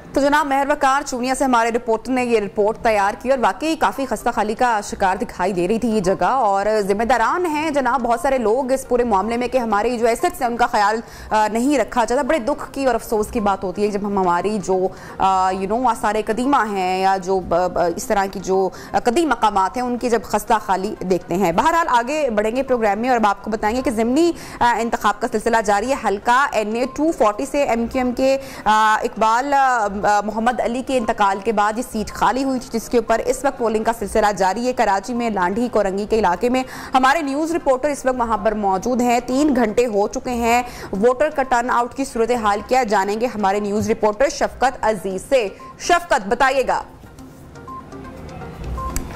[SPEAKER 1] तो जनाब महर वकार चूनिया से हमारे रिपोर्टर ने ये रिपोर्ट तैयार की और वाकई काफ़ी खस्ता खाली का शिकार दिखाई दे रही थी ये जगह और जिम्मेदारान हैं जनाब बहुत सारे लोग इस पूरे मामले में कि हमारी जो एसेट्स हैं उनका ख्याल नहीं रखा जाता। बड़े दुख की और अफसोस की बात होती है जब हम हमारी जो आसार कदीमा हैं या जो इस तरह की जो कदीम मकामात हैं उनकी जब खस्ता खाली देखते हैं। बहरहाल आगे बढ़ेंगे प्रोग्राम में और अब आपको बताएंगे कि ज़िमनी इंतखाब का सिलसिला जारी है। हल्का NA 240 से MQM के इकबाल मोहम्मद अली के इंतकाल के बाद ये सीट खाली हुई थी, जिसके ऊपर इस वक्त पोलिंग का सिलसिला जारी है। कराची में लांढी कोरंगी के इलाके में हमारे न्यूज़ रिपोर्टर इस वक्त वहां पर मौजूद हैं। 3 घंटे हो चुके हैं। वोटर का टर्न आउट की सूरत हाल क्या जानेंगे हमारे न्यूज़ रिपोर्टर शफकत अजीज से। शफकत बताइएगा।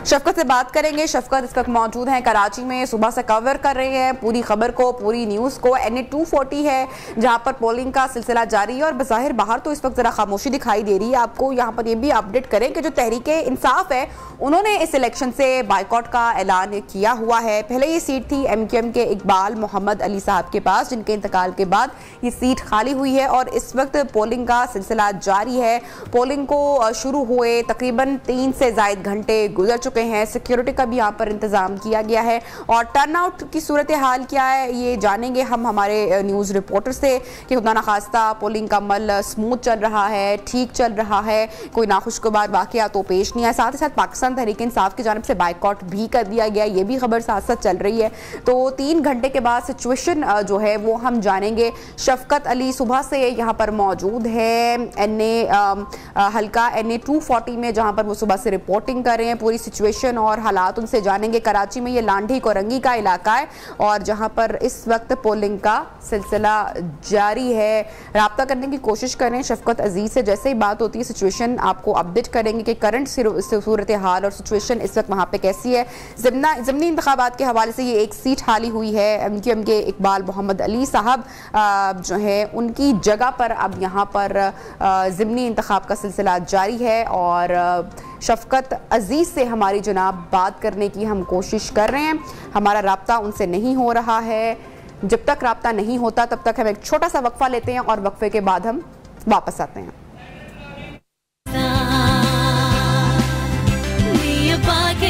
[SPEAKER 1] शफकत से बात करेंगे। शफकत इस वक्त मौजूद हैं कराची में, सुबह से कवर कर रहे हैं पूरी खबर को, पूरी न्यूज़ को। NA 240 है जहां पर पोलिंग का सिलसिला जारी है और बज़ाहिर बाहर तो इस वक्त ज़रा खामोशी दिखाई दे रही है। आपको यहां पर ये भी अपडेट करें कि जो तहरीके इंसाफ है उन्होंने इस इलेक्शन से बाइकआउट का ऐलान किया हुआ है। पहले ये सीट थी MQM के इकबाल मोहम्मद अली साहब के पास, जिनके इंतकाल के बाद ये सीट खाली हुई है और इस वक्त पोलिंग का सिलसिला जारी है। पोलिंग को शुरू हुए तकरीबन 3 से ज़ायद घंटे गुजर चुके हैं। सिक्योरिटी का भी यहाँ पर इंतजाम किया गया है और टर्नआउट की सूरत हाल क्या है ये जानेंगे हम हमारे न्यूज़ रिपोर्टर से कि खुदा न खास्ता पोलिंग का अमल स्मूथ चल रहा है, ठीक चल रहा है, कोई नाखुशगवार वाकया तो पेश नहीं है। साथ ही साथ पाकिस्तान तहरीक इंसाफ की जानिब से बाइकआउट भी कर दिया गया, ये भी खबर साथ साथ चल रही है। तो 3 घंटे के बाद सिचुएशन जो है वो हम जानेंगे। शफकत अली सुबह से यहाँ पर मौजूद है हल्का NA 240 में, जहाँ पर वो सुबह से रिपोर्टिंग कर रहे हैं। पूरी सिचुएशन और हालात उनसे जानेंगे। कराची में ये लांढी कोरंगी का इलाका है और जहां पर इस वक्त पोलिंग का सिलसिला जारी है। राब्ता करने की कोशिश करें शफकत अजीज से, जैसे ही बात होती है सिचुएशन आपको अपडेट करेंगे कि करंट सूरत हाल और सिचुएशन इस वक्त वहां पे कैसी है। ज़िमनी इंतखाबात के हवाले से ये एक सीट खाली हुई है। MQM के इकबाल मोहम्मद अली साहब जो है उनकी जगह पर अब यहाँ पर ज़िमनी इंतखाब का सिलसिला जारी है और शफकत अजीज से हमारी जनाब बात करने की हम कोशिश कर रहे हैं। हमारा राब्ता उनसे नहीं हो रहा है। जब तक राब्ता नहीं होता तब तक हम एक छोटा सा वक्फा लेते हैं और वक्फे के बाद हम वापस आते हैं।